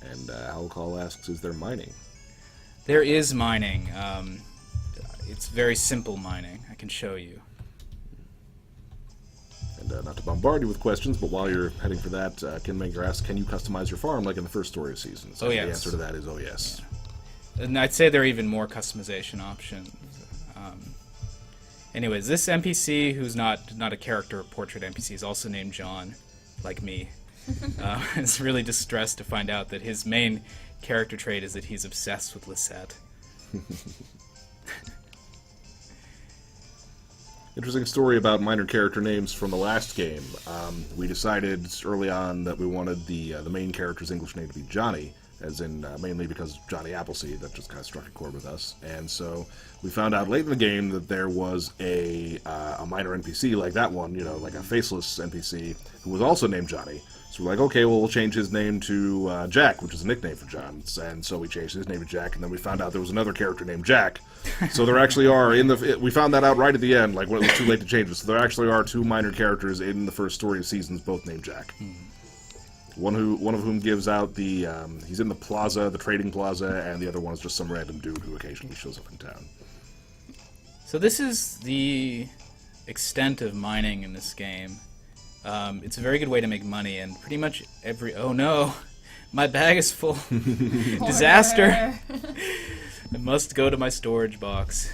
And Alcall asks, is there mining? There is mining. It's very simple mining. I can show you. And not to bombard you with questions, but while you're heading for that, Kinmaker asks, can you customize your farm like in the first Story of Seasons? Oh, and yes. The answer to that is, oh, yes. And I'd say there are even more customization options. Anyways, this NPC, who's not a character or portrait NPC, is also named John, like me. Is really distressed to find out that his main character trait is that he's obsessed with Lisette. Interesting story about minor character names from the last game. We decided early on that we wanted the main character's English name to be Johnny, as in mainly because Johnny Appleseed, that just kind of struck a chord with us. And so we found out late in the game that there was a minor NPC like that one, like a faceless NPC, who was also named Johnny. So we're like, okay, well, we'll change his name to Jack, which is a nickname for John. And so we changed his name to Jack, and then we found out there was another character named Jack. So there actually are, we found that out right at the end, like when it was too late to change it. So there actually are 2 minor characters in the first Story of Seasons, both named Jack. One of whom gives out he's in the plaza, the trading plaza, and the other one is just some random dude who occasionally shows up in town. So this is the extent of mining in this game. It's a very good way to make money, and pretty much oh no, my bag is full. Disaster. I must go to my storage box.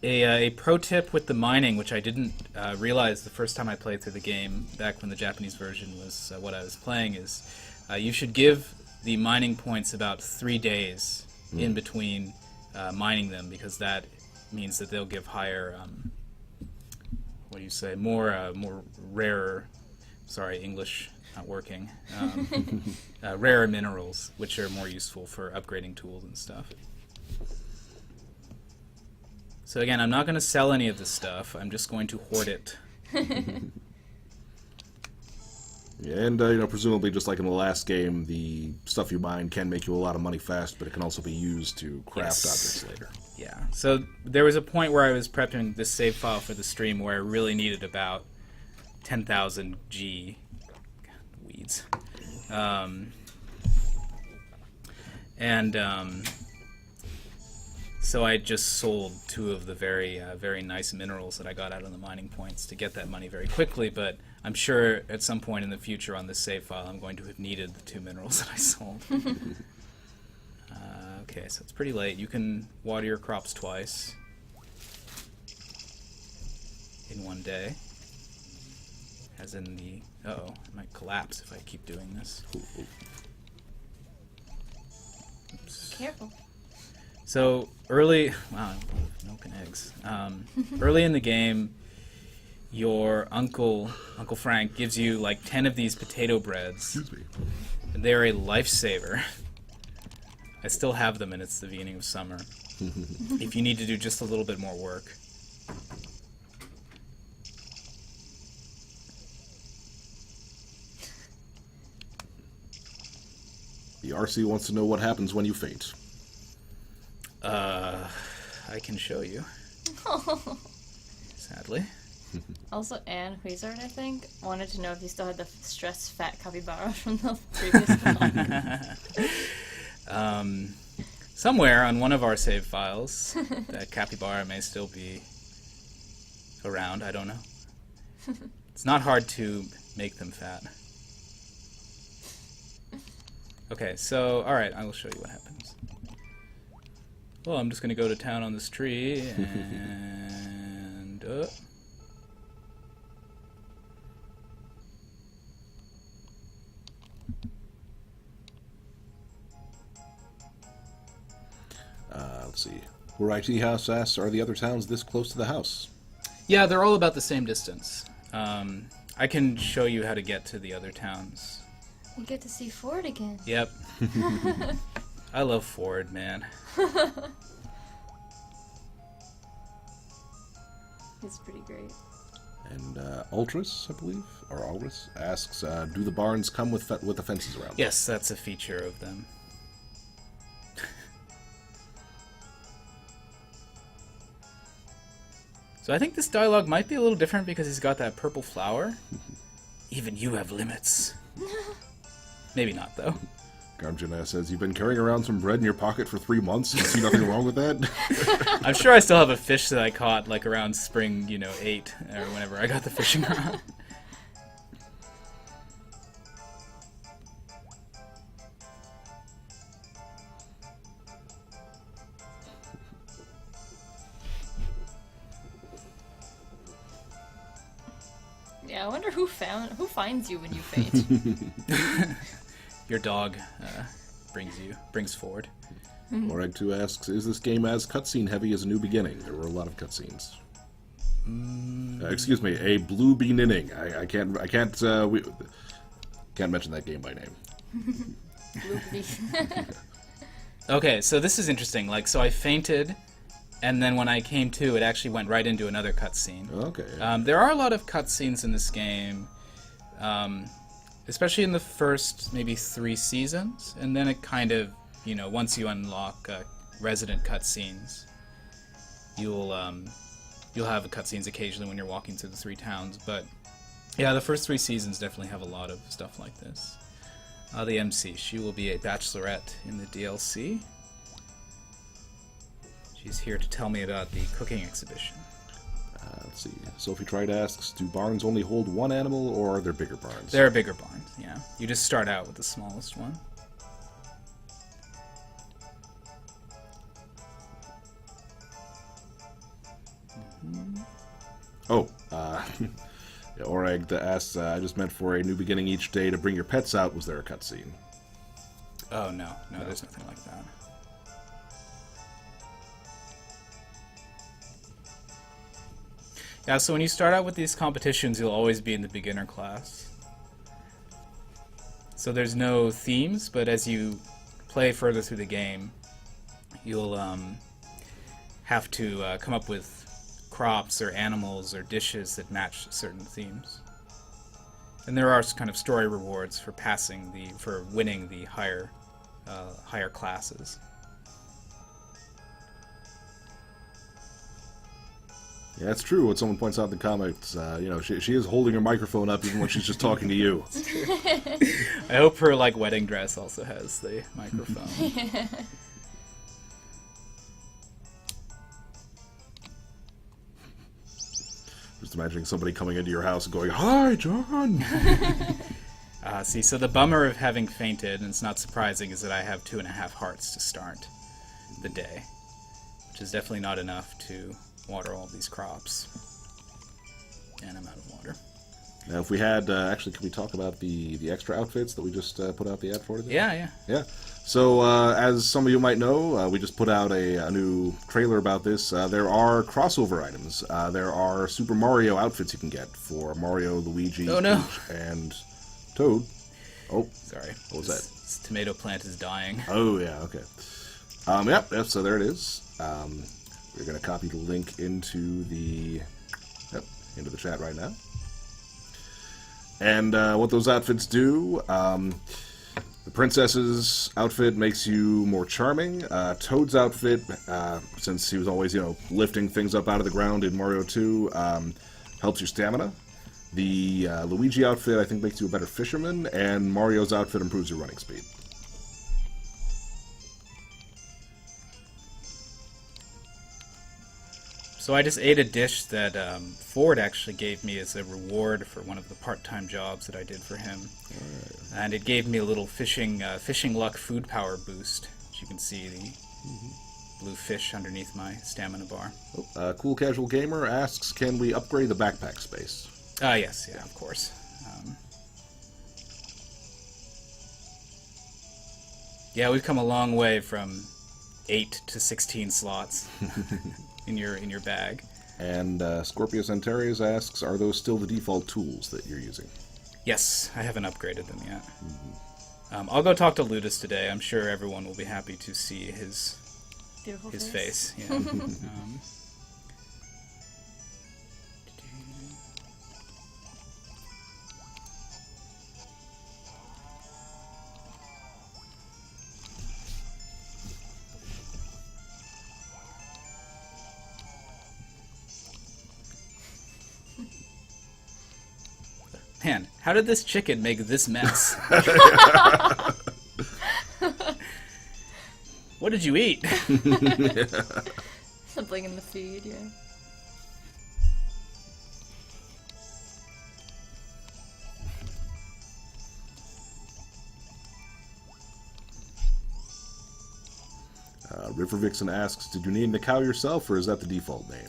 A pro tip with the mining, which I didn't realize the first time I played through the game, back when the Japanese version was what I was playing, is you should give the mining points about 3 days in between mining them, because that means that they'll give higher, what do you say, more rarer, sorry, English not working, rarer minerals, which are more useful for upgrading tools and stuff. So again, I'm not going to sell any of this stuff. I'm just going to hoard it. Yeah, and presumably, just like in the last game, the stuff you mine can make you a lot of money fast, but it can also be used to craft objects later. Yeah. So there was a point where I was prepping this save file for the stream where I really needed about 10,000 G. God, weeds. So I just sold 2 of the very nice minerals that I got out of the mining points to get that money very quickly, but I'm sure at some point in the future on this save file I'm going to have needed the 2 minerals that I sold. Okay, so it's pretty late. You can water your crops twice in one day. As in the... Uh-oh, it might collapse if I keep doing this. Oops. Careful. So early, wow, milk and eggs. Early in the game, your Uncle Frank gives you like 10 of these potato breads. Excuse me. And they're a lifesaver. I still have them, and it's the beginning of summer. If you need to do just a little bit more work. The RC wants to know what happens when you faint. I can show you. Sadly. Also, Anne Huizard, I think, wanted to know if you still had the stressed fat capybara from the previous one. Somewhere on one of our save files, that capybara may still be around. I don't know. It's not hard to make them fat. Okay, so, alright, I will show you what happens. Well, I'm just going to go to town on this tree, and... Let's see. Variety House asks, are the other towns this close to the house? Yeah, they're all about the same distance. I can show you how to get to the other towns. You get to see Ford again. Yep. I love Ford, man. It's pretty great. And Ultras, I believe, or Ultras, asks, do the barns come with the fences around them? Yes, that's a feature of them. So I think this dialogue might be a little different because he's got that purple flower. Even you have limits. Maybe not, though. Garmjana says, you've been carrying around some bread in your pocket for 3 months. You see nothing wrong with that? I'm sure I still have a fish that I caught like around spring, 8, or whenever I got the fishing rod. Yeah, I wonder who finds you when you faint. Your dog brings forward. Oreg 2 asks, is this game as cutscene heavy as A New Beginning? There were a lot of cutscenes. Excuse me, a blue bean inning. I can't mention that game by name. Okay, so this is interesting. So I fainted, and then when I came to, it actually went right into another cutscene. Okay. There are a lot of cutscenes in this game, especially in the first maybe 3 seasons, and then it kind of, once you unlock resident cutscenes, you'll have cutscenes occasionally when you're walking through the 3 towns. But yeah, the first 3 seasons definitely have a lot of stuff like this. The MC, she will be a bachelorette in the DLC. She's here to tell me about the cooking exhibition. Let's see. Sophie Tried asks, do barns only hold one animal, or are there bigger barns? There are bigger barns, yeah. You just start out with the smallest one. Oh, yeah, Oreg asks, I just meant for a new beginning each day to bring your pets out. Was there a cutscene? Oh, no, there's nothing like that. Yeah, so when you start out with these competitions, you'll always be in the beginner class. So there's no themes, but as you play further through the game, you'll have to come up with crops or animals or dishes that match certain themes. And there are kind of story rewards for for winning the higher classes. Yeah, it's true. What someone points out in the comments, she is holding her microphone up even when she's just talking to you. I hope her wedding dress also has the microphone. Just imagining somebody coming into your house and going, "Hi, John." See, so the bummer of having fainted, and it's not surprising, is that I have 2.5 hearts to start the day, which is definitely not enough to water all these crops. And I'm out of water. Now, if we had, actually, can we talk about the extra outfits that we just put out the ad for today? Yeah. So, as some of you might know, we just put out a new trailer about this. There are crossover items. There are Super Mario outfits you can get for Mario, Luigi, Peach, and Toad. Oh, sorry. What was that? This tomato plant is dying. Oh, yeah, okay. Yep, so there it is. We're going to copy the link into the chat right now. And what those outfits do, the princess's outfit makes you more charming. Toad's outfit, since he was always, lifting things up out of the ground in Mario 2, helps your stamina. The Luigi outfit, I think, makes you a better fisherman, and Mario's outfit improves your running speed. So I just ate a dish that Ford actually gave me as a reward for one of the part-time jobs that I did for him. And it gave me a little fishing luck food power boost. As you can see, the blue fish underneath my stamina bar. Cool Casual Gamer asks, can we upgrade the backpack space? Yes, yeah, of course. Yeah, we've come a long way from 8 to 16 slots. in your bag. And Scorpius Antares asks, are those still the default tools that you're using? Yes, I haven't upgraded them yet. I'll go talk to Ludus today. I'm sure everyone will be happy to see his Beautiful face. Yeah. Man, how did this chicken make this mess? What did you eat? Something in the feed, yeah. River Vixen asks, did you name the cow yourself, or is that the default name?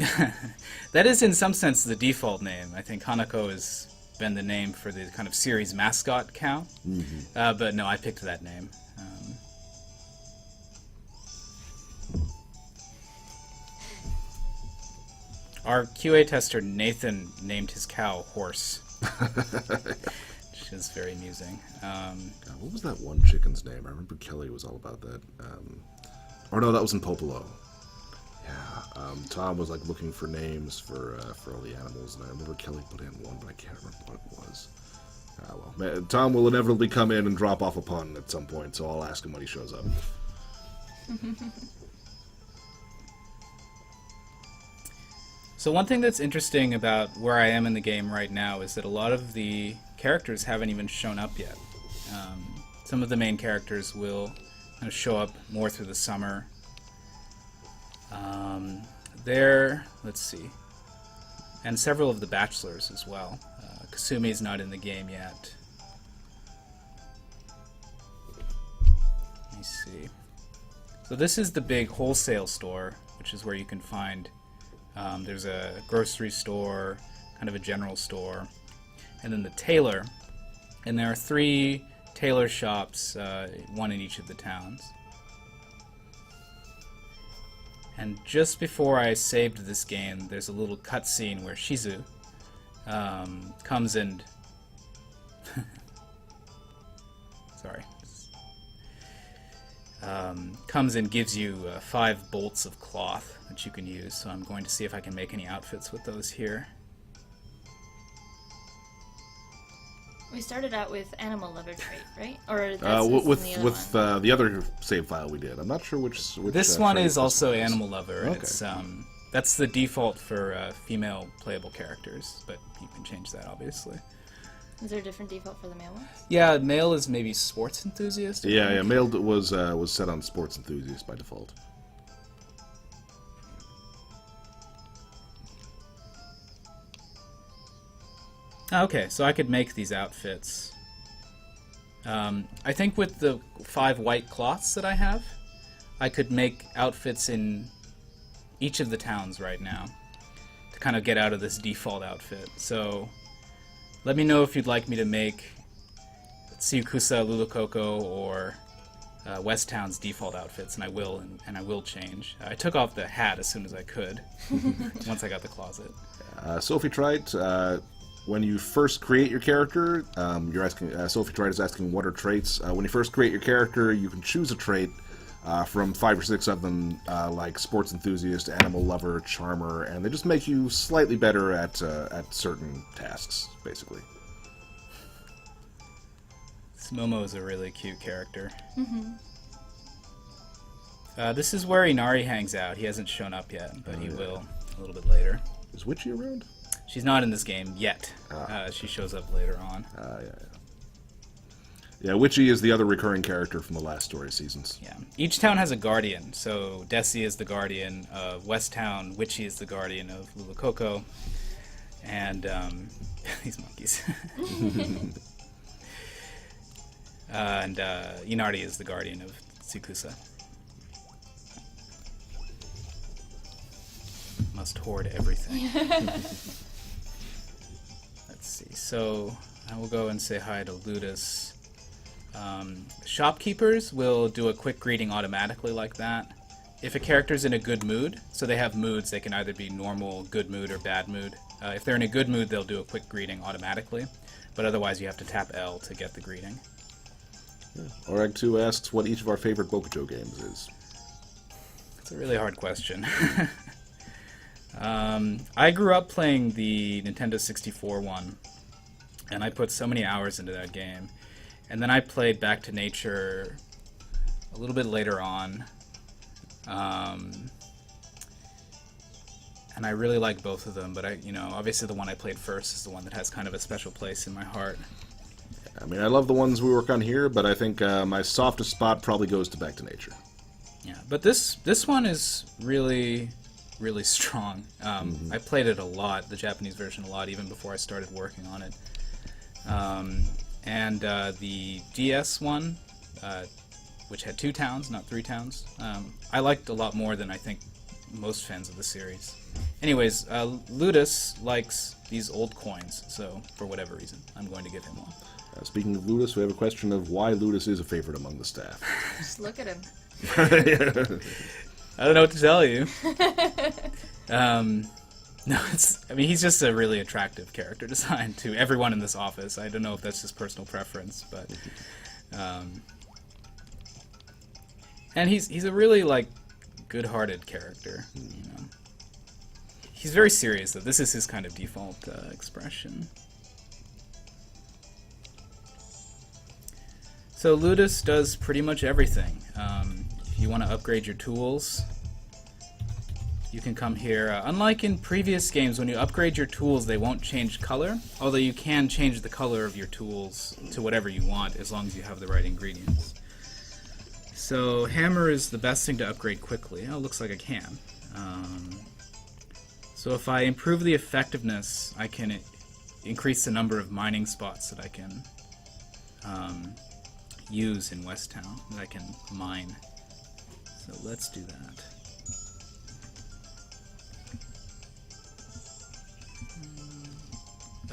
That is, in some sense, the default name. I think Hanako has been the name for the kind of series mascot cow. But no, I picked that name. Our QA tester, Nathan, named his cow Horse. Which is very amusing. God, what was that one chicken's name? I remember Kelly was all about that. Or no, that was in Popolo. Yeah, Tom was looking for names for all the animals, and I remember Kelly put in one, but I can't remember what it was. Well, Tom will inevitably come in and drop off a pun at some point, so I'll ask him when he shows up. So one thing that's interesting about where I am in the game right now is that a lot of the characters haven't even shown up yet. Some of the main characters will kind of show up more through the summer. Let's see. And several of the bachelors as well. Kasumi's not in the game yet. Let me see. So this is the big wholesale store, which is where you can find, there's a grocery store, kind of a general store. And then the tailor. And there are 3 tailor shops, one in each of the towns. And just before I saved this game, there's a little cutscene where Shizu comes and... Sorry. Comes and gives you 5 bolts of cloth that you can use. So I'm going to see if I can make any outfits with those here. We started out with animal lover trait, right? Or that's with the other save file we did. I'm not sure which this one trait is also animal lover. Okay. It's that's the default for female playable characters, but you can change that obviously. Is there a different default for the male ones? Yeah, male is maybe sports enthusiast. Yeah, male was set on sports enthusiast by default. Okay, so I could make these outfits. I think with the 5 white cloths that I have, I could make outfits in each of the towns right now to kind of get out of this default outfit. So let me know if you'd like me to make Tsuyukusa, Lulukoko, or West Town's default outfits, and I will change. I took off the hat as soon as I could once I got the closet. Sophie tried. When you first create your character, you're asking. Sophie Tried is asking what are traits. When you first create your character, you can choose a trait from 5 or 6 of them, like sports enthusiast, animal lover, charmer, and they just make you slightly better at certain tasks, basically. Momo is a really cute character. This is where Inari hangs out. He hasn't shown up yet, but he will a little bit later. Is Witchy around? She's not in this game yet. She shows up later on. Yeah, Witchy is the other recurring character from the last story seasons. Yeah. Each town has a guardian. So Desi is the guardian of West Town. Witchy is the guardian of Lulukoko. And these monkeys. And Inari is the guardian of Tsikusa. Must hoard everything. Let's see. So I will go and say hi to Ludus. Shopkeepers will do a quick greeting automatically like that. If a character's in a good mood, so they have moods, they can either be normal, good mood, or bad mood. If they're in a good mood, they'll do a quick greeting automatically, but otherwise you have to tap L to get the greeting. Yeah. Orag2 asks what each of our favorite Bokuto games is. It's a really hard question. I grew up playing the Nintendo 64 one, and I put so many hours into that game. And then I played Back to Nature a little bit later on. And I really like both of them, but obviously the one I played first is the one that has kind of a special place in my heart. I mean, I love the ones we work on here, but I think my softest spot probably goes to Back to Nature. Yeah, but this one is really, really strong. I played it a lot, the Japanese version a lot, even before I started working on it. And the DS one, which had 2 towns, not 3 towns, I liked a lot more than I think most fans of the series. Anyways, Ludus likes these old coins, so for whatever reason, I'm going to give him one. Speaking of Ludus, we have a question of why Ludus is a favorite among the staff. Just look at him. I don't know what to tell you. No, he's just a really attractive character design to everyone in this office. I don't know if that's just personal preference, but... and he's a really, good-hearted character, He's very serious, though. This is his kind of default expression. So Ludus does pretty much everything. If you want to upgrade your tools, you can come here. Unlike in previous games, when you upgrade your tools, they won't change color, although you can change the color of your tools to whatever you want, as long as you have the right ingredients. So hammer is the best thing to upgrade quickly. Oh, it looks like I can. So if I improve the effectiveness, I can increase the number of mining spots that I can use in West Town, that I can mine. So let's do that.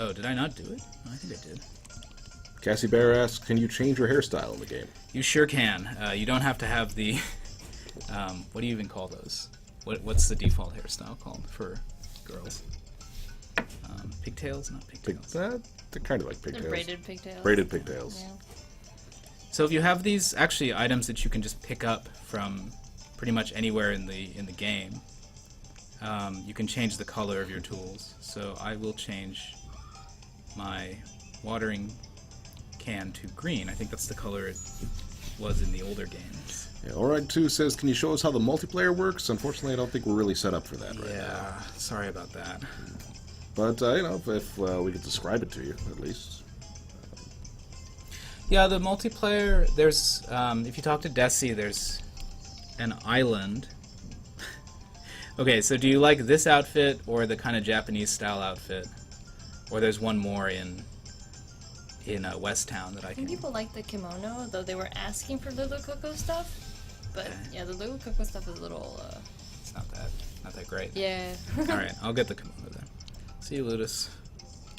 Oh, did I not do it? Oh, I think I did. Cassie Bear asks, can you change your hairstyle in the game? You sure can. You don't have to have the... what do you even call those? What's the default hairstyle called for girls? Pigtails? Not pigtails. They're kind of like pigtails. They're braided pigtails. Braided pigtails. Yeah. So if you have these actually items that you can just pick up from pretty much anywhere in the game, you can change the color of your tools. So I will change my watering can to green. I think that's the color it was in the older games. Yeah, Alright 2 says, can you show us how the multiplayer works? Unfortunately, I don't think we're really set up for that right now. Yeah, sorry about that. But, if we could describe it to you, at least. Yeah, the multiplayer, there's, if you talk to Desi, there's an island. Okay, so do you like this outfit or the kind of Japanese-style outfit? Or there's one more in West Town that I I can... think people like the kimono, though they were asking for Lulu Coco stuff. But, yeah, the Lulu Coco stuff is a little, It's not that great. Yeah. Alright, I'll get the kimono then. See you, Ludus.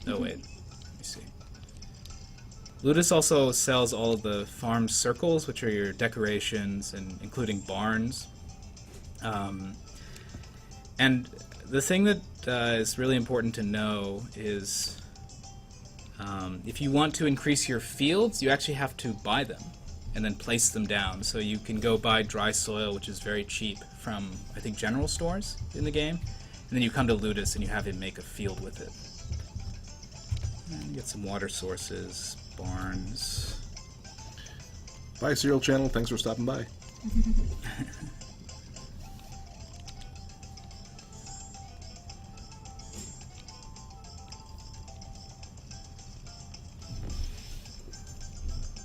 Oh, wait. Let me see. Ludus also sells all of the farm circles, which are your decorations, and including barns. And the thing that is really important to know is if you want to increase your fields, you actually have to buy them and then place them down. So you can go buy dry soil, which is very cheap, from, I think, general stores in the game. And then you come to Ludus and you have him make a field with it. And you get some water sources, barns. Bye, Serial Channel. Thanks for stopping by.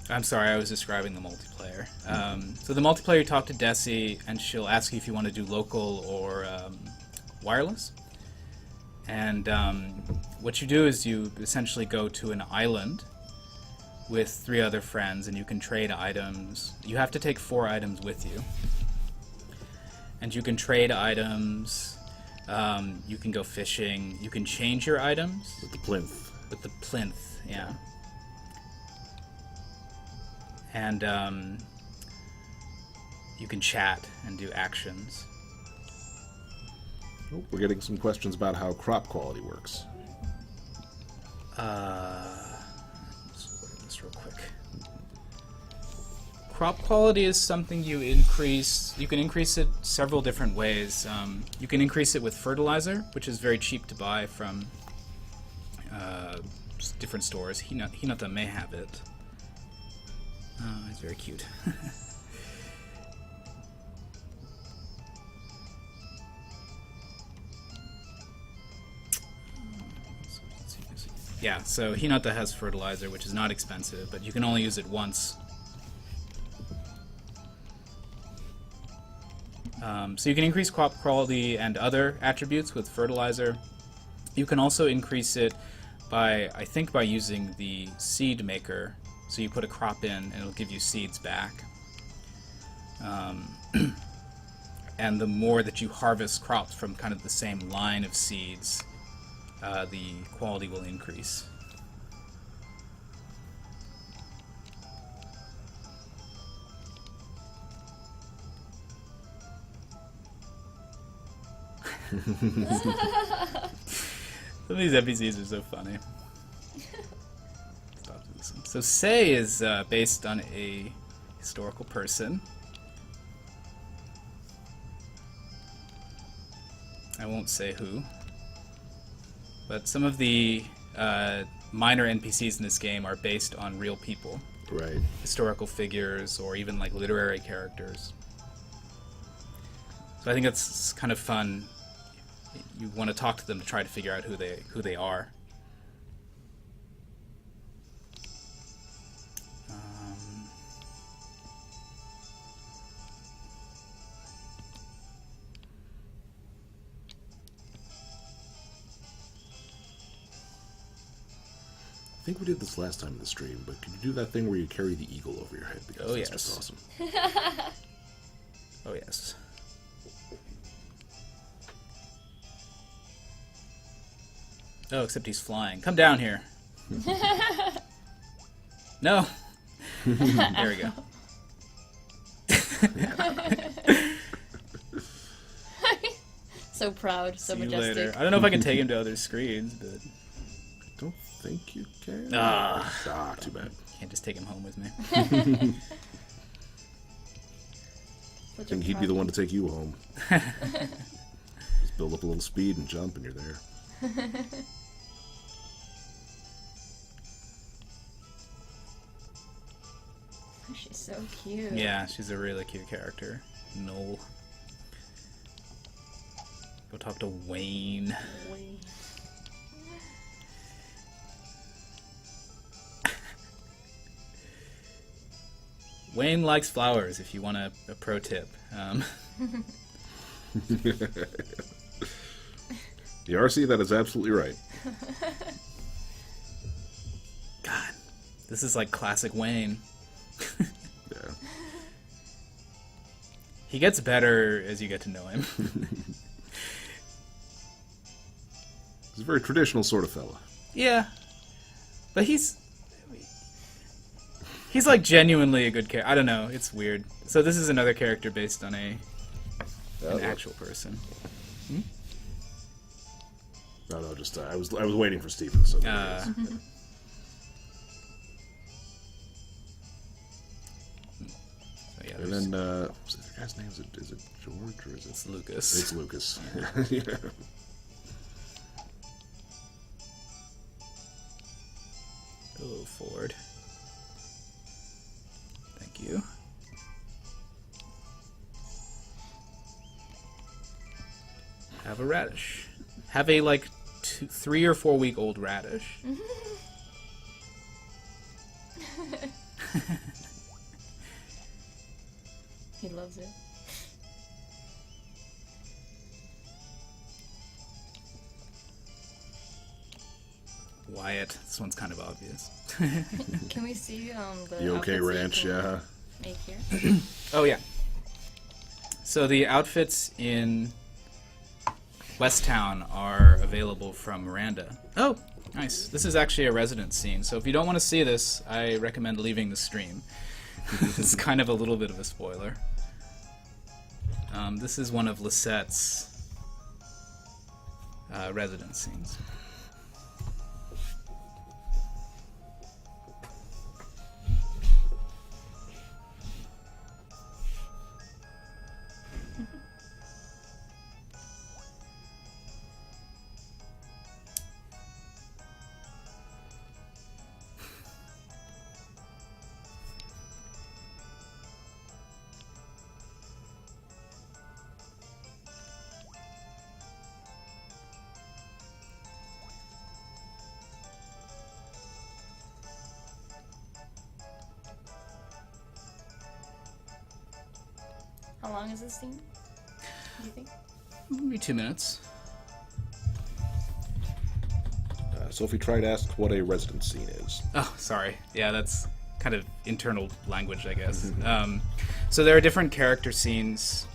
I'm sorry, I was describing the multiplayer. So the multiplayer, you talk to Desi, and she'll ask you if you want to do local or wireless. And what you do is you essentially go to an island with 3 other friends, and you can trade items. You have to take 4 items with you. And you can trade items, you can go fishing, you can change your items. With the plinth. With the plinth, yeah. And you can chat and do actions. Oh, we're getting some questions about how crop quality works. Let's look at this real quick. Crop quality is something you increase. You can increase it several different ways. You can increase it with fertilizer, which is very cheap to buy from different stores. Hinata may have it. Oh, it's very cute. Yeah, so Hinata has fertilizer, which is not expensive, but you can only use it once. So you can increase crop quality and other attributes with fertilizer. You can also increase it by, I think, by using the seed maker. So you put a crop in, and it'll give you seeds back. And the more that you harvest crops from kind of the same line of seeds, the quality will increase. Some of these NPCs are so funny. So Sei is based on a historical person. I won't say who. But some of the minor NPCs in this game are based on real people. Right. Historical figures or even like literary characters. So I think that's kind of fun. You want to talk to them to try to figure out who they are. I think we did this last time in the stream, but can you do that thing where you carry the eagle over your head? Because that's just awesome. Oh, yes. Oh, except he's flying. Come down here. No. There we go. So proud, so See you majestic. later. I don't know if I can take him to other screens, but Don't think you can. Too bad. can't just take him home with me. I think he'd be the one to take you home. Just build up a little speed and jump, and you're there. She's so cute. Yeah, she's a really cute character. Noel. Go talk to Wayne. Wayne likes flowers, if you want a pro tip. The RC, that is absolutely right. God, this is like classic Wayne. Yeah. He gets better as you get to know him. He's a very traditional sort of fella. Yeah. But he's like genuinely a good character. I don't know, it's weird. So this is another character based on an actual person. No, just I was waiting for Steven. So So yeah, and then the guy's name, is it George or is it? it's Lucas. It's Lucas. Yeah. Oh, Ford. Thank you. Have a radish. Have a, like, 3 or 4 week old radish. He loves it. Wyatt. This one's kind of obvious. Can we see the The OK outfits that you Ranch, can yeah. make here? Oh, yeah. So the outfits in West Town are available from Miranda. Oh, nice. This is actually a residence scene. So if you don't want to see this, I recommend leaving the stream. It's kind of a little bit of a spoiler. This is one of Lisette's residence scenes. How long is this scene? Do you think? Maybe 2 minutes. Sophie tried to ask what a residence scene is. Oh, sorry. Yeah, that's kind of internal language, I guess. So there are different character scenes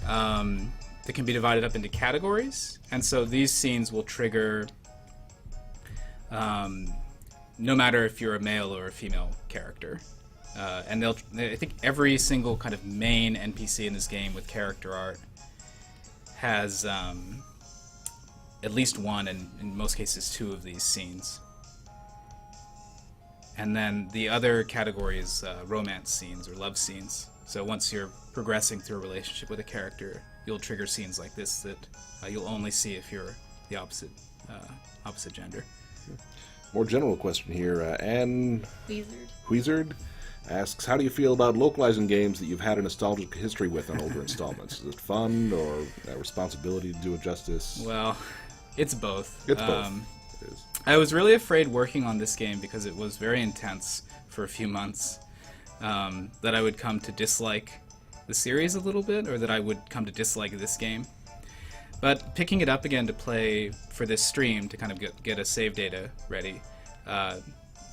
that can be divided up into categories, and so these scenes will trigger no matter if you're a male or a female character. And I think every single kind of main NPC in this game with character art has at least one, and in most cases 2 of these scenes. And then the other category is romance scenes or love scenes. So once you're progressing through a relationship with a character, you'll trigger scenes like this that you'll only see if you're the opposite gender. More general question here. Anne Wizard. asks, how do you feel about localizing games that you've had a nostalgic history with on older installments? Is it fun or a responsibility to do it justice? Well, it's both. It's both. It is. I was really afraid working on this game because it was very intense for a few months, that I would come to dislike the series a little bit, or that I would come to dislike this game. But picking it up again to play for this stream, to kind of get a save data ready,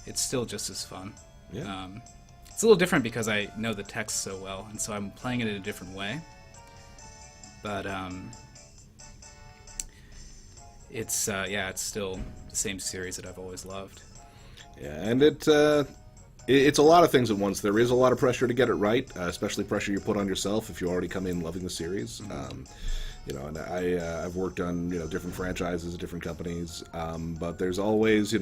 it's still just as fun. Yeah. It's a little different because I know the text so well, and so I'm playing it in a different way. But it's still the same series that I've always loved. Yeah, and it's a lot of things at once. There is a lot of pressure to get it right, especially pressure you put on yourself if you already come in loving the series. And I've worked on different franchises at different companies, but there's always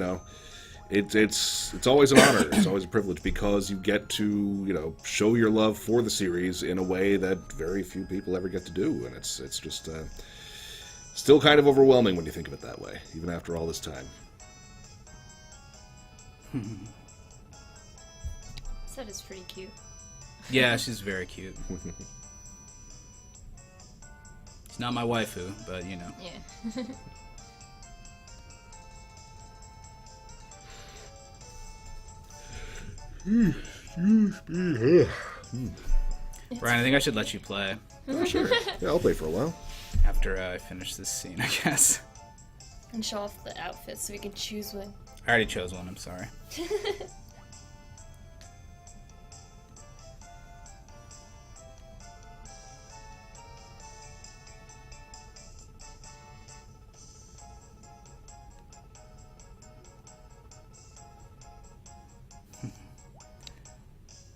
it's always an honor. It's always a privilege because you get to show your love for the series in a way that very few people ever get to do, and it's just still kind of overwhelming when you think of it that way, even after all this time. Set is pretty cute. Yeah, she's very cute. She's not my waifu, but Yeah. Brian, I think I should let you play Oh, sure. Yeah, I'll play for a while. after I finish this scene, I guess. And show off the outfits so we can choose one. I already chose one, I'm sorry.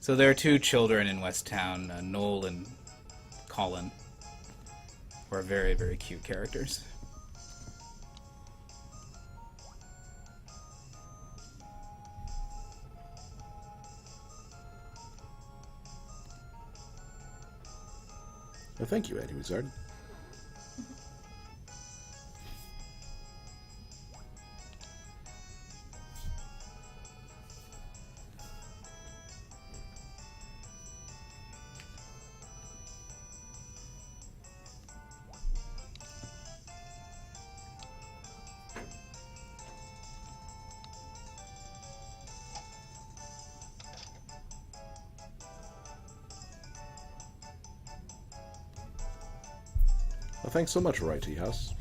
So there are two children in West Town, Noel and Colin, who are very, very cute characters. Well, thank you, Andy Wizard. Well, thanks so much, Roy Tea House.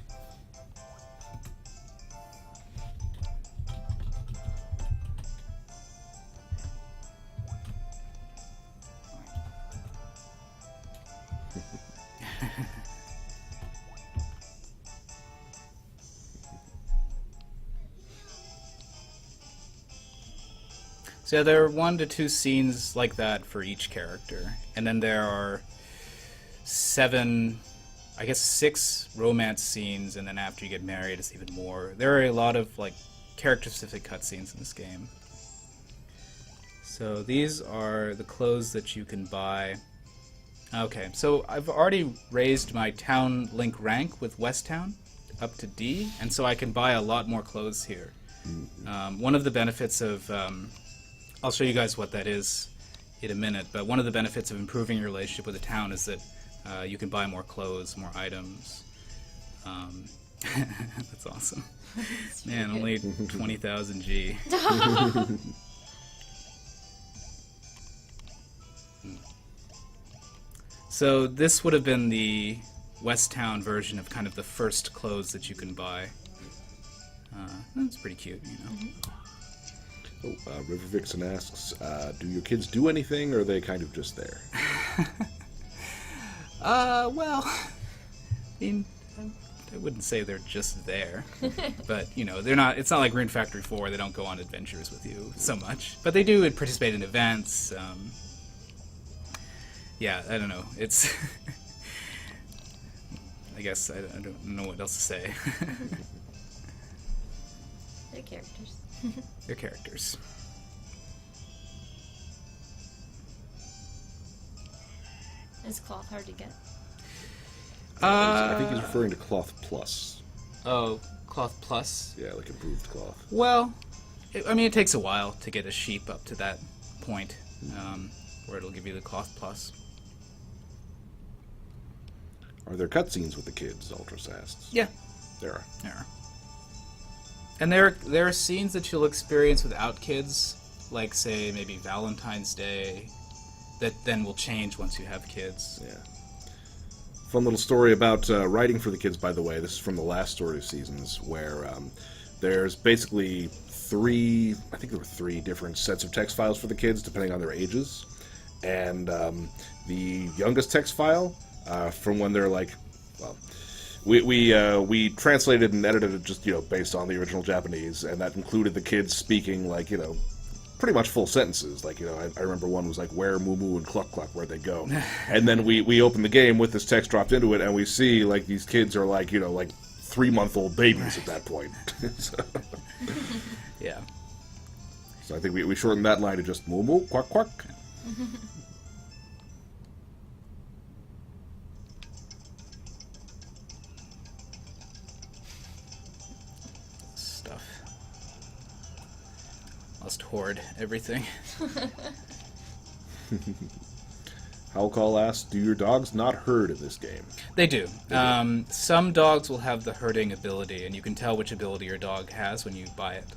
So yeah, there are 1 to 2 scenes like that for each character, and then there are 6 romance scenes, and then after you get married, it's even more. There are a lot of character-specific cutscenes in this game. So these are the clothes that you can buy. Okay, so I've already raised my town link rank with West Town up to D, and so I can buy a lot more clothes here. One of the benefits of I'll show you guys what that is in a minute, but one of the benefits of improving your relationship with the town is that you can buy more clothes, more items. That's awesome. Man, only 20,000 G. So this would have been the West Town version of kind of the first clothes that you can buy. That's pretty cute, River Vixen asks, do your kids do anything, or are they kind of just there? Well, I mean, I wouldn't say they're just there, but they're not. It's not like Rune Factory 4. They don't go on adventures with you so much, but they do participate in events. Yeah, I don't know. It's. I guess I don't know what else to say. They're characters. They're characters. Is cloth hard to get? I think he's referring to Cloth Plus. Oh, Cloth Plus? Yeah, like improved cloth. Well, it takes a while to get a sheep up to that point where it'll give you the Cloth Plus. Are there cutscenes with the kids, Ultras asks? Yeah. There are. There are. And there are scenes that you'll experience without kids, like, say, maybe Valentine's Day, that then will change once you have kids. Yeah. Fun little story about writing for the kids, by the way. This is from the last Story of Seasons, where there's basically 3 different sets of text files for the kids, depending on their ages. And the youngest text file, from when they're we translated and edited it just based on the original Japanese, and that included the kids speaking like pretty much full sentences. Like I remember one was like where moo moo and cluck cluck, where'd they go? And then we open the game with this text dropped into it, and we see like these kids are like like 3-month-old babies at that point. So, yeah. So I think we shortened that line to just moo moo quack quack. Stuff. Must hoard everything. Howlcall asks, do your dogs not herd in this game? They do. Some dogs will have the herding ability, and you can tell which ability your dog has when you buy it.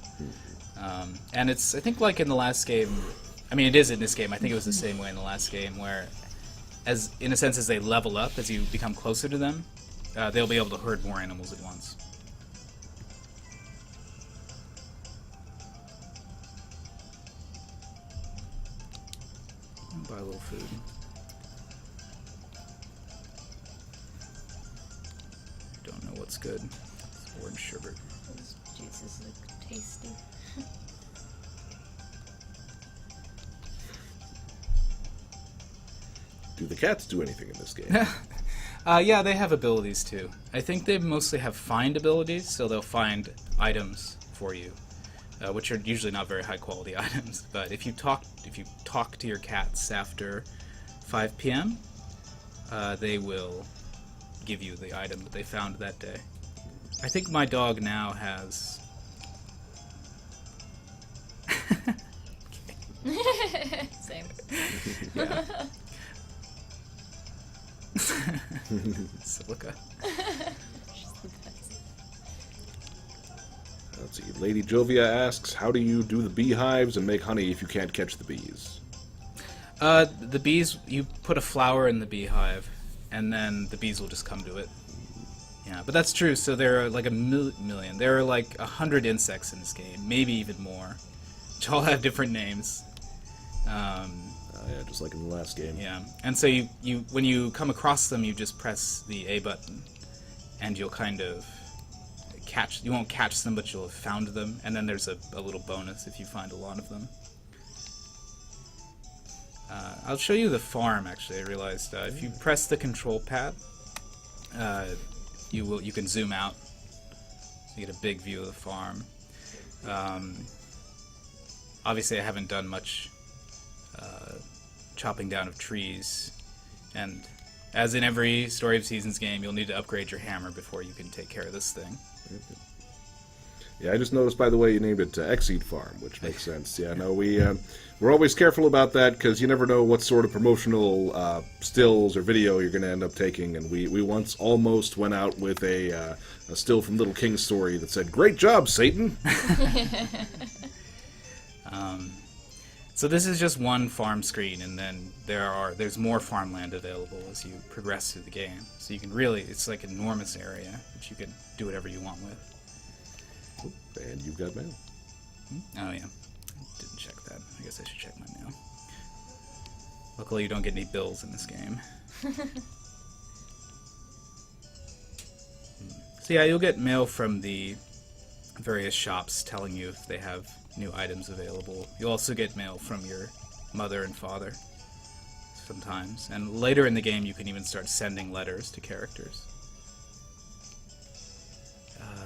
And it's, I think, like in the last game. I mean, it is in this game. I think it was the same way in the last game, where, as in a sense, as they level up, as you become closer to them, they'll be able to herd more animals at once. Buy a little food. Don't know what's good. It's orange sherbet. Those juices look tasty. Do the cats do anything in this game? Yeah, they have abilities too. I think they mostly have find abilities, so they'll find items for you, which are usually not very high quality items. But if you talk to your cats after 5 p.m., they will give you the item that they found that day. I think my dog now has. Same. Yeah. Silica. She's the best. Let's see. Lady Jovia asks, how do you do the beehives and make honey if you can't catch the bees? The bees, you put a flower in the beehive, and then the bees will just come to it. Yeah, but that's true. So there are like a million. There are like 100 insects in this game, maybe even more, which all have different names. Yeah, just like in the last game. Yeah, and so you when you come across them, you just press the A button, and you'll kind of catch. You won't catch them, but you'll have found them, and then there's a little bonus if you find a lot of them. I'll show you the farm. Actually, I realized if you press the control pad, you can zoom out, so you get a big view of the farm. Obviously, I haven't done much chopping down of trees, and as in every Story of Seasons game, you'll need to upgrade your hammer before you can take care of this thing. Yeah, I just noticed, by the way, you named it Exceed Farm, which makes sense. Yeah, no, we're always careful about that, because you never know what sort of promotional stills or video you're going to end up taking, and we once almost went out with a still from Little King's story that said, "Great job, Satan!" So this is just one farm screen, and then there's more farmland available as you progress through the game. So you can it's like an enormous area that you can do whatever you want with. And you've got mail. Oh yeah, I didn't check that. I guess I should check my mail. Luckily you don't get any bills in this game. So yeah, you'll get mail from the various shops telling you if they have new items available. You'll also get mail from your mother and father sometimes. And later in the game, you can even start sending letters to characters.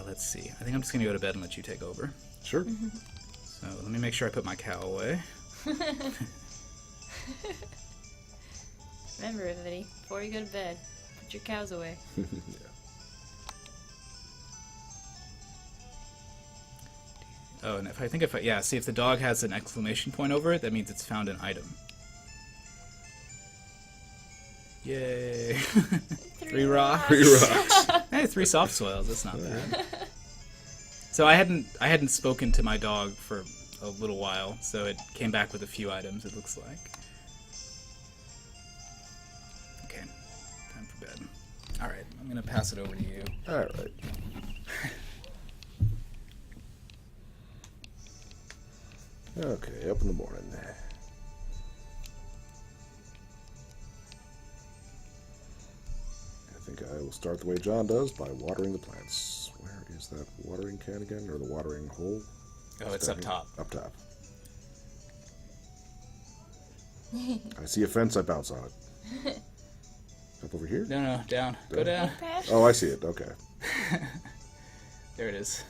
Let's see. I think I'm just going to go to bed and let you take over. Sure. So let me make sure I put my cow away. Remember, everybody, before you go to bed, put your cows away. Yeah. Oh, and see if the dog has an exclamation point over it, that means it's found an item. Yay! 3 rocks. 3 rocks. Hey, 3 soft soils. That's not bad. So I hadn't spoken to my dog for a little while, so it came back with a few items. It looks like. Okay, time for bed. All right, I'm gonna pass it over to you. All right. Okay, up in the morning. I think I We'll start the way John does, by watering the plants. Where is that watering can again, or the watering hole? Oh, it's up top. Up top. I see a fence, I bounce on it. Up over here? No, down. Go down. Oh, I see it, okay. There it is.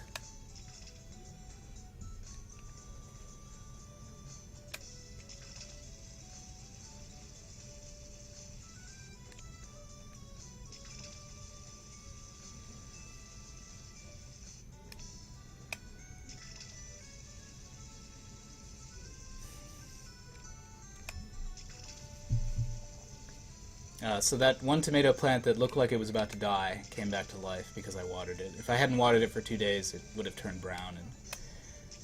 So that one tomato plant that looked like it was about to die came back to life because I watered it. If I hadn't watered it for 2 days, it would have turned brown, and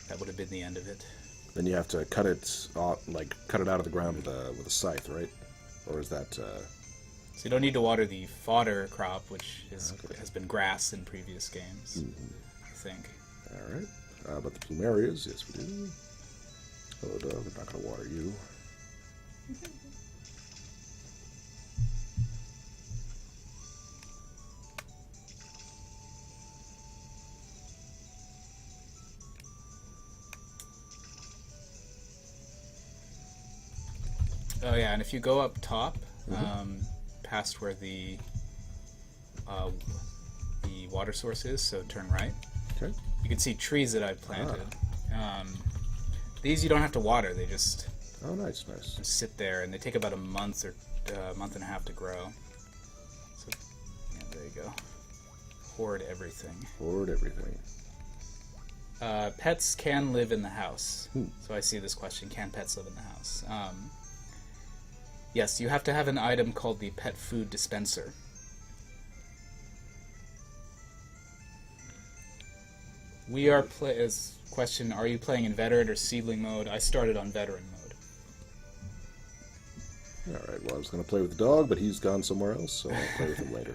that would have been the end of it. Then you have to cut it, cut it out of the ground with a scythe, right? Or is that? So you don't need to water the fodder crop, which has been grass in previous games. I think. All right. But the plumerias, yes, we do. Hello, dog. I'm not going to water you. Oh yeah, and if you go up top, past where the water source is, so turn right. Okay. You can see trees that I've planted. These you don't have to water; they just nice. sit there, and they take about a month or month and a half to grow. So yeah, there you go. Hoard everything. Hoard everything. Pets can live in the house. So I see this question: can pets live in the house? Yes, you have to have an item called the pet food dispenser. We are question: are you playing in veteran or seedling mode? I started on veteran mode. All right. Well, I was going to play with the dog, but he's gone somewhere else, so I'll play with him later.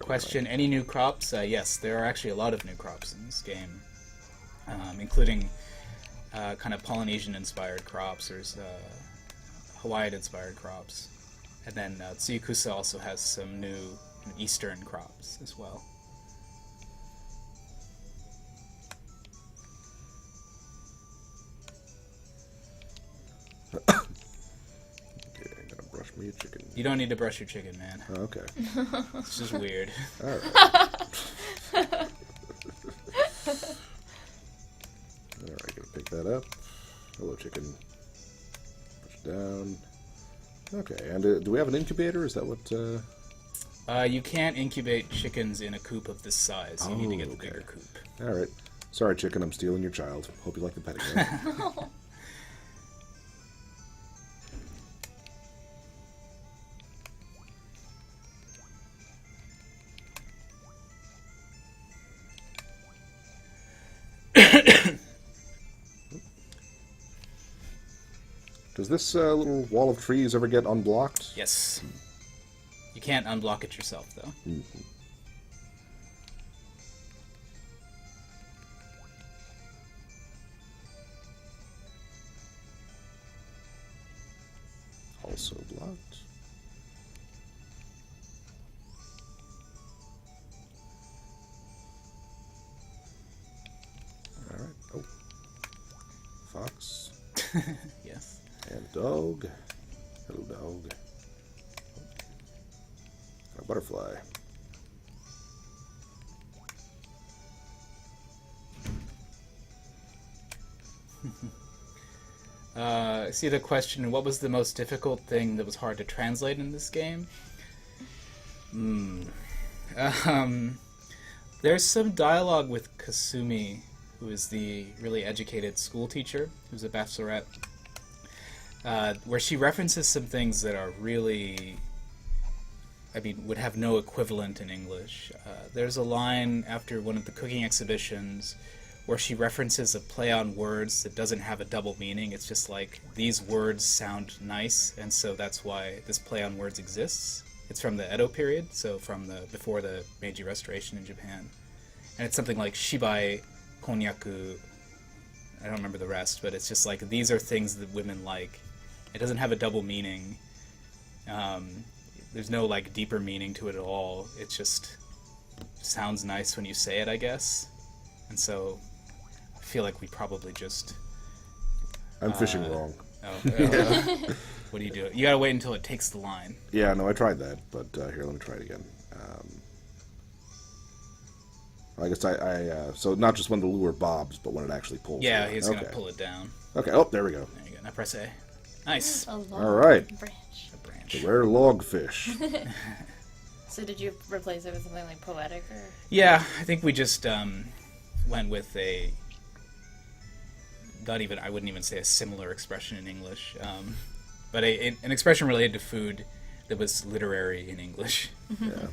Question: any new crops? Yes, there are actually a lot of new crops in this game, including kind of Polynesian-inspired crops. There's Hawaiian-inspired crops, and then Tsuyukusa also has some new Eastern crops as well. Okay, I'm gonna brush me a chicken. You don't need to brush your chicken, man. Oh, okay. It's just weird. All right. All right, gonna pick that up. Hello, chicken. Push it down. Okay, and do we have an incubator? Is that what? You can't incubate chickens in a coop of this size. You need to get the bigger coop. All right. Sorry, chicken. I'm stealing your child. Hope you like the petting game. Does this little wall of trees ever get unblocked? Yes. You can't unblock it yourself, though. Mm-hmm. Also blocked. All right. Oh. Fox. Yes. And dog. Hello, dog. And a butterfly. See the question, what was the most difficult thing that was hard to translate in this game? There's some dialogue with Kasumi, who is the really educated school teacher, who's a bachelorette, where she references some things that are really, would have no equivalent in English. There's a line after one of the cooking exhibitions where she references a play on words that doesn't have a double meaning. It's just like, these words sound nice, and so that's why this play on words exists. It's from the Edo period, so from before the Meiji Restoration in Japan. And it's something like shibai, konnyaku, I don't remember the rest, but it's just like, these are things that women like. It doesn't have a double meaning. there's no like deeper meaning to it at all. It just sounds nice when you say it, I guess. And so I feel like we probably just... I'm fishing wrong. What do you do? You gotta wait until it takes the line. Yeah, no, I tried that, but here, let me try it again. I guess so not just when the lure bobs, but when it actually pulls. Yeah, he's gonna pull it down. Okay, oh, there we go. There you go. Now press A. Nice. A log All right. branch. A branch. The rare logfish. So did you replace it with something like poetic, or? Yeah, I think we just went with a... I wouldn't even say a similar expression in English, but an expression related to food that was literary in English. Yeah.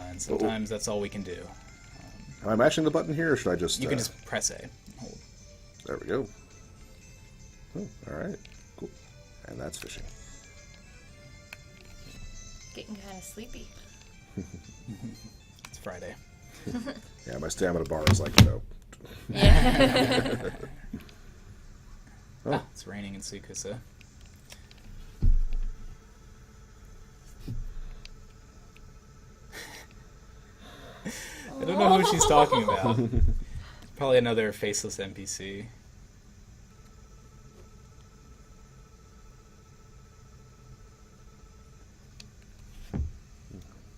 And sometimes that's all we can do. Am I mashing the button here, or should I just... You can just press A. Hold. There we go. Oh, all right. Cool. And that's fishing. Getting kind of sleepy. It's Friday. Yeah, my stamina bar is like, Yeah. Oh, it's raining in Sukusa. I don't know who she's talking about. Probably another faceless NPC.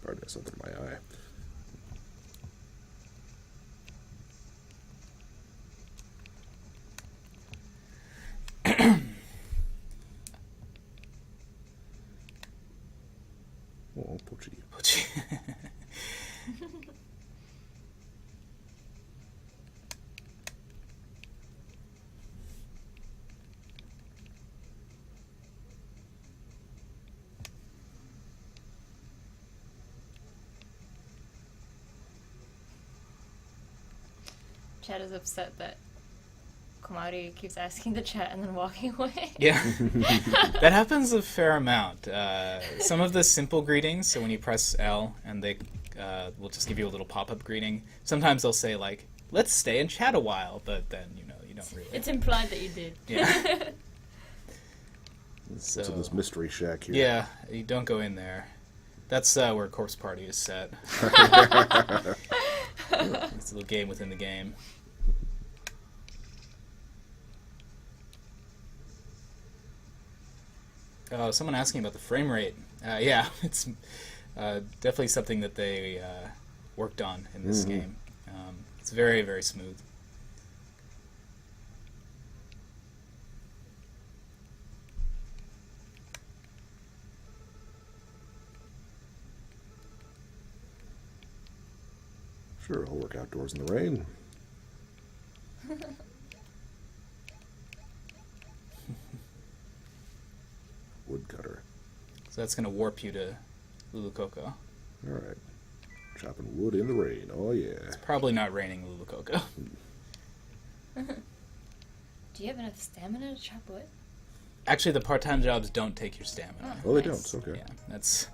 Pardon me, something in my eye. Oh, pochi. Chad is upset that Komari keeps asking the chat and then walking away. Yeah, that happens a fair amount. Some of the simple greetings, so when you press L and they will just give you a little pop-up greeting, sometimes they'll say like, let's stay and chat a while, but then, you don't really. It's implied that you did. Yeah. What's in this mystery shack here? Yeah, you don't go in there. That's where Corpse Party is set. It's a little game within the game. Oh, someone asking about the frame rate. Yeah, it's definitely something that they worked on in this game. It's very, very smooth. Sure, I'll work outdoors in the rain. Woodcutter. So that's going to warp you to Lulukoko. All right. Chopping wood in the rain. Oh, yeah. It's probably not raining Lulukoko. Do you have enough stamina to chop wood? Actually, the part-time jobs don't take your stamina. Oh, they Nice. don't. Okay. Yeah, it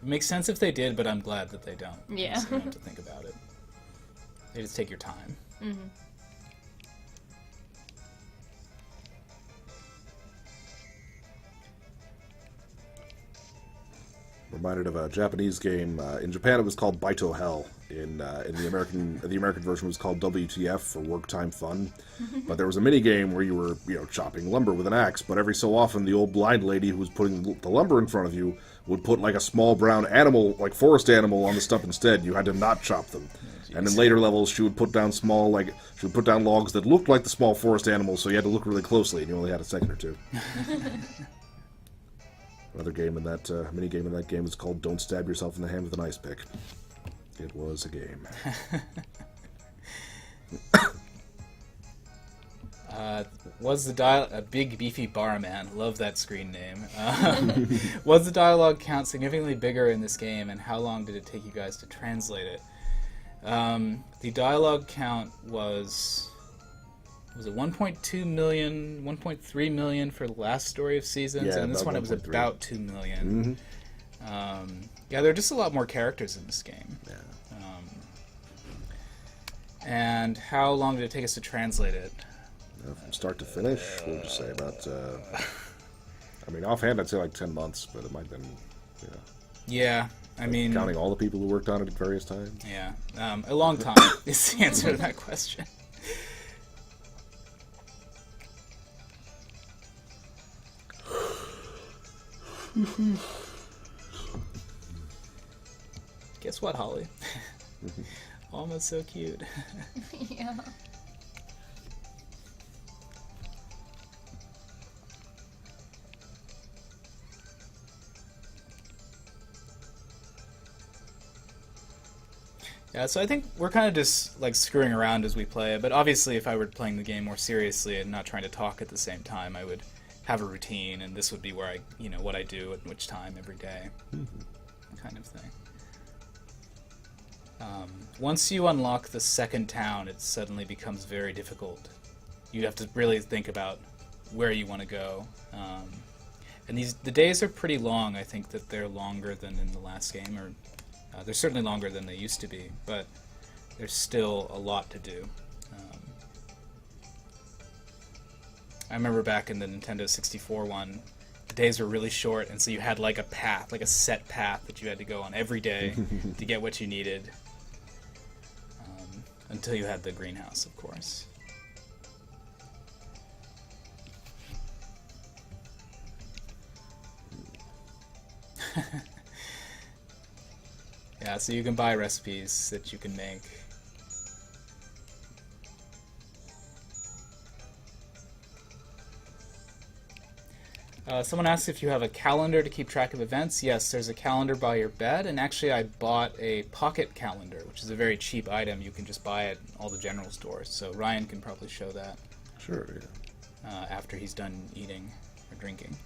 makes sense if they did, but I'm glad that they don't. Yeah. So you don't have to think about it. They just take your time. Mm-hmm. Reminded of a Japanese game. In Japan, it was called Baito Hell. In the American version, it was called WTF for Work Time Fun. But there was a mini game where you were, chopping lumber with an axe. But every so often, the old blind lady who was putting the lumber in front of you would put like a small brown animal, like forest animal, on the stuff instead. You had to not chop them. And in later levels, she would put down logs that looked like the small forest animals. So you had to look really closely, and you only had a second or two. Another game in that mini game in that game is called "Don't Stab Yourself in the Hand with an Ice Pick." It was a game. Was the a big beefy barman? Love that screen name. Was the dialogue count significantly bigger in this game, and how long did it take you guys to translate it? The dialogue count was it 1.2 million, 1.3 million for the last Story of Seasons, Yeah, and this about one it was 1.3. about 2 million. Yeah, there are just a lot more characters in this game. Yeah. And how long did it take us to translate it? From start to finish, what would you say about? Offhand, I'd say like 10 months, but it might have been Yeah, I mean... Counting all the people who worked on it at various times? Yeah, a long time is the answer to that question. Guess what, Holly? Almost so cute. Yeah. Yeah, so I think we're kind of just like screwing around as we play it, but obviously if I were playing the game more seriously and not trying to talk at the same time, I would have a routine, and this would be where I, what I do at which time every day, kind of thing. Once you unlock the second town, it suddenly becomes very difficult. You have to really think about where you want to go. And the days are pretty long. I think that they're longer than in the last game, or they're certainly longer than they used to be, but there's still a lot to do. I remember back in the Nintendo 64 one, the days were really short, and so you had like a path, like a set path that you had to go on every day to get what you needed. Until you had the greenhouse, of course. Yeah, so you can buy recipes that you can make. Someone asked if you have a calendar to keep track of events. Yes, there's a calendar by your bed, and actually I bought a pocket calendar, which is a very cheap item. You can just buy it at all the general stores. So Ryan can probably show that. Sure, yeah. After he's done eating or drinking.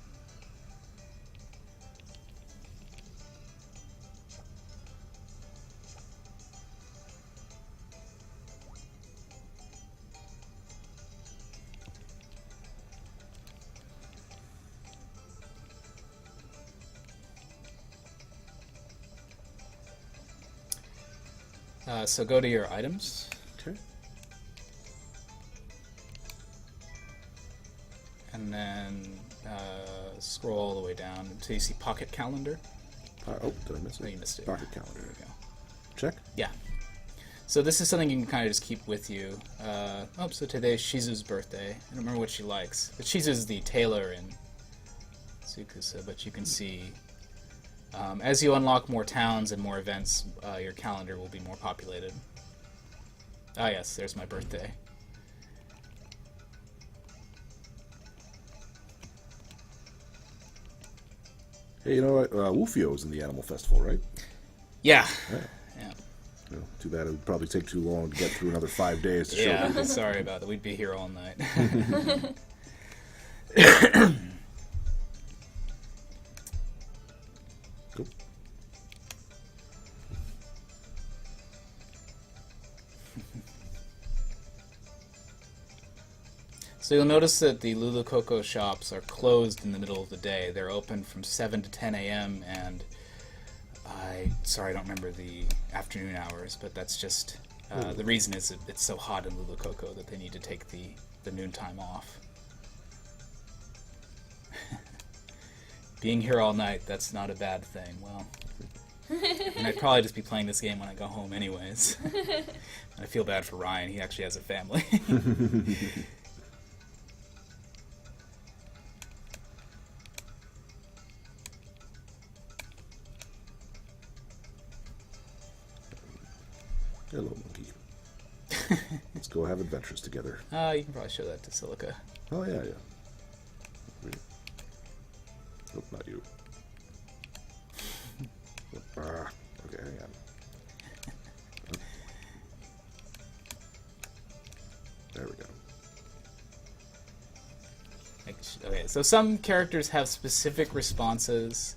So go to your items. Okay. And then scroll all the way down until you see Pocket Calendar. Oh, did I miss it? Oh, you missed it. Pocket calendar. There we go. Check. Yeah. So this is something you can kind of just keep with you. So today's Shizu's birthday. I don't remember what she likes. But Shizu's the tailor in Tsukusa, but you can see... as you unlock more towns and more events, your calendar will be more populated. Ah yes, there's my birthday. Hey, you know what? Wufio's in the Animal Festival, right? Yeah. Yeah. Well, too bad it would probably take too long to get through another 5 days to show Yeah, people. sorry about that. We'd be here all night. Cool. So you'll notice that the Lulu Coco shops are closed in the middle of the day. They're open from 7 to 10 a.m. and I don't remember the afternoon hours, but that's just the reason is that it's so hot in Lulu Coco that they need to take the noontime off. Being here all night, that's not a bad thing. Well, and I'd probably just be playing this game when I go home anyways. I feel bad for Ryan. He actually has a family. Hello, monkey. Let's go have adventures together. You can probably show that to Silica. Oh, yeah, yeah. Nope, not you. Okay, hang on. There we go. Okay, so some characters have specific responses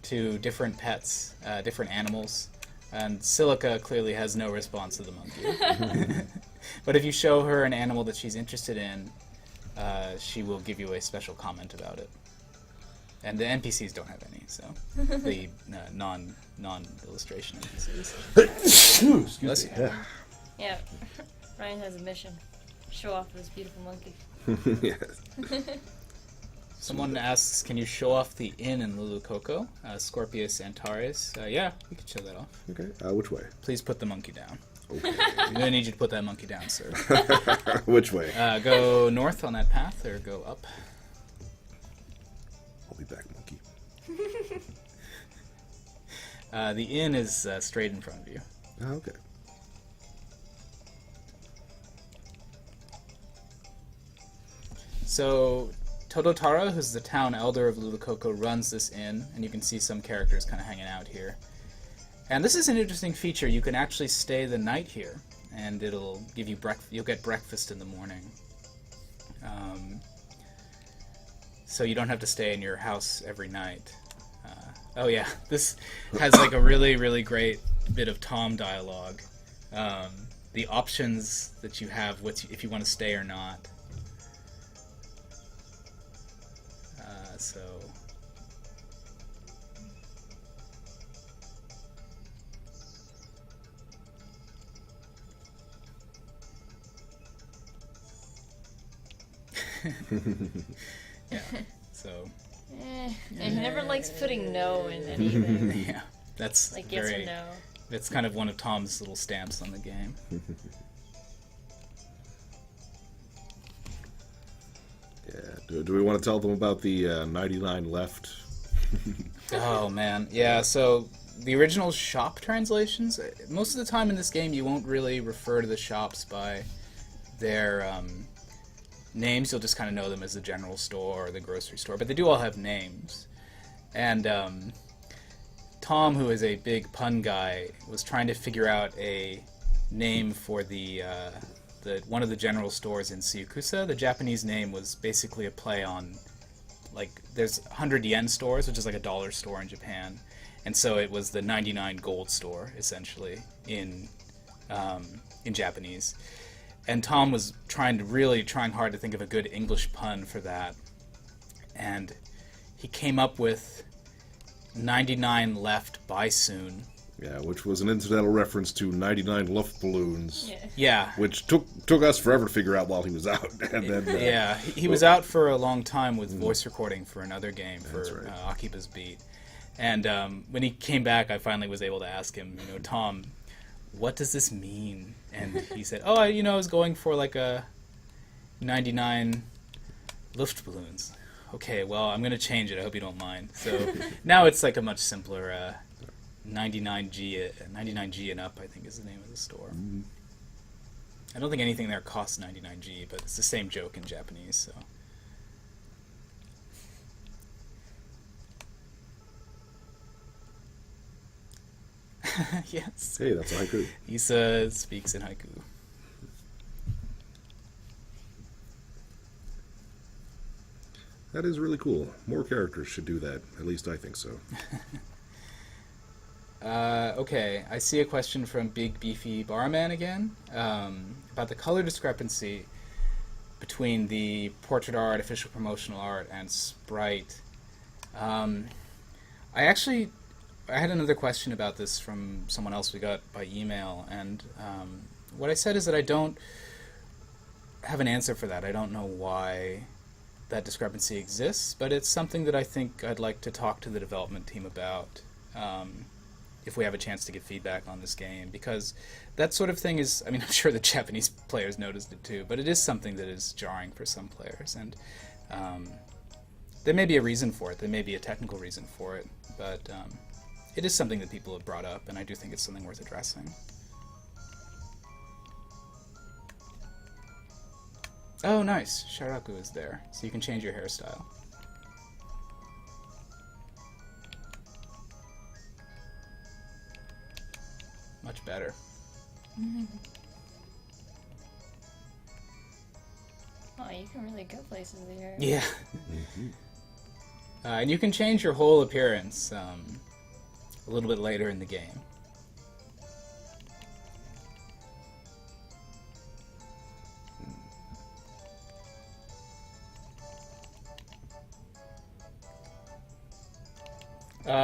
to different pets, different animals, and Silica clearly has no response to the monkey. But if you show her an animal that she's interested in, she will give you a special comment about it. And the NPCs don't have any, so the non-illustration NPCs. Excuse me. Yeah, Ryan has a mission. Show off this beautiful monkey. Yes. Someone asks, can you show off the inn in Lulucoco? Scorpius Antares. Yeah, we could show that off. Okay, which way? Please put the monkey down. Okay. I'm going to need you to put that monkey down, sir. Which way? Go north on that path, or go up. I'll be back, monkey. The inn is straight in front of you. Okay. So, Todotara, who's the town elder of Lulucoco, runs this inn, and you can see some characters kind of hanging out here. And this is an interesting feature. You can actually stay the night here, and it'll give you you'll get breakfast in the morning. So you don't have to stay in your house every night. Oh yeah, this has like a really, really great bit of Tom dialogue. The options that you have, if you want to stay or not. So... yeah, so... He never likes putting no in anything. Yeah, that's like yes or no. That's kind of one of Tom's little stamps on the game. Yeah. Do we want to tell them about the 99 left? Oh man, yeah. So the original shop translations. Most of the time in this game, you won't really refer to the shops by their names. You'll just kind of know them as the general store or the grocery store, but they do all have names. And Tom, who is a big pun guy, was trying to figure out a name for the one of the general stores in Syukusa. The Japanese name was basically a play on, like, there's 100 yen stores, which is like a dollar store in Japan, and so it was the 99 gold store essentially in Japanese. And Tom was trying hard to think of a good English pun for that. And he came up with 99 left, buy soon. Yeah, which was an incidental reference to 99 Luftballons. Yeah. Which took us forever to figure out while he was out. And then, yeah, he was out for a long time with voice recording for another game, for Akiba's Beat. And when he came back, I finally was able to ask him, Tom, what does this mean? And he said, I was going for like a 99 Luftballons. Okay, well, I'm going to change it. I hope you don't mind. So now it's like a much simpler 99G and up, I think is the name of the store. Mm-hmm. I don't think anything there costs 99G, but it's the same joke in Japanese, so... Yes. Hey, that's a haiku. Issa speaks in haiku. That is really cool. More characters should do that. At least I think so. Okay, I see a question from Big Beefy Barman again about the color discrepancy between the portrait art, official promotional art, and Sprite. I had another question about this from someone else we got by email, and what I said is that I don't have an answer for that. I don't know why that discrepancy exists, but it's something that I think I'd like to talk to the development team about if we have a chance to get feedback on this game, because that sort of thing is, I'm sure the Japanese players noticed it too, but it is something that is jarring for some players, and there may be a reason for it, there may be a technical reason for it, but it is something that people have brought up, and I do think it's something worth addressing. Oh, nice. Sharaku is there, so you can change your hairstyle. Much better. Oh, you can really go places here. Yeah. And you can change your whole appearance a little bit later in the game.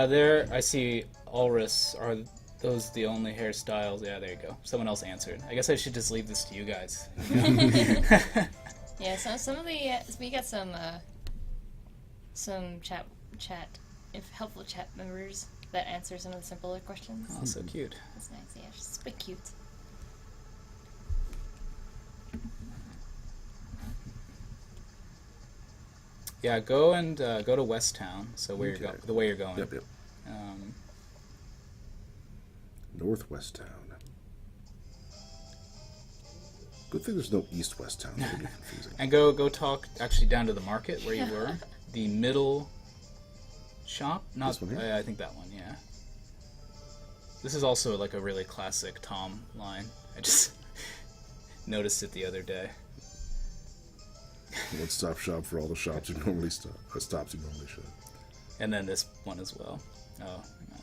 There, I see Ulrus. Are those the only hairstyles? Yeah, there you go. Someone else answered. I guess I should just leave this to you guys. Yeah, so some of the we got some some helpful chat members that answer some of the simpler questions. Oh, so cute. That's nice. Yeah, she's a bit cute. Yeah, go to West Town. So where you're the way you're going. Yep. Northwest Town. Good thing there's no East-West Town. That would be confusing. And go talk actually down to the market where you were. The middle shop. Not This one here? I think that one. Yeah. This is also like a really classic Tom line. I just noticed it the other day. One-stop shop for all the shops you normally stops you normally should. And then this one as well. Oh, hang on.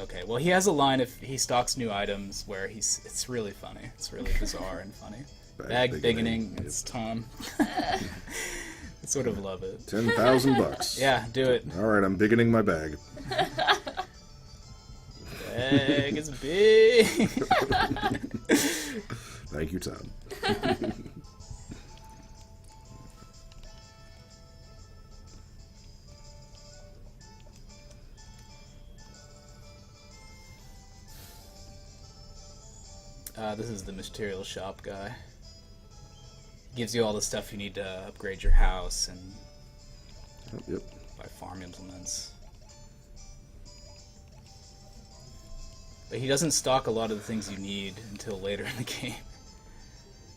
Okay, well he has a line if he stocks new items where it's really funny. It's really bizarre and funny. Bag beginning, it's Tom. I sort of love it. $10,000. Yeah, do it. All right, I'm beginning my bag. Bag is big. Thank you, Tom. This is the material shop guy. Gives you all the stuff you need to upgrade your house and Yep. buy farm implements. But he doesn't stock a lot of the things you need until later in the game.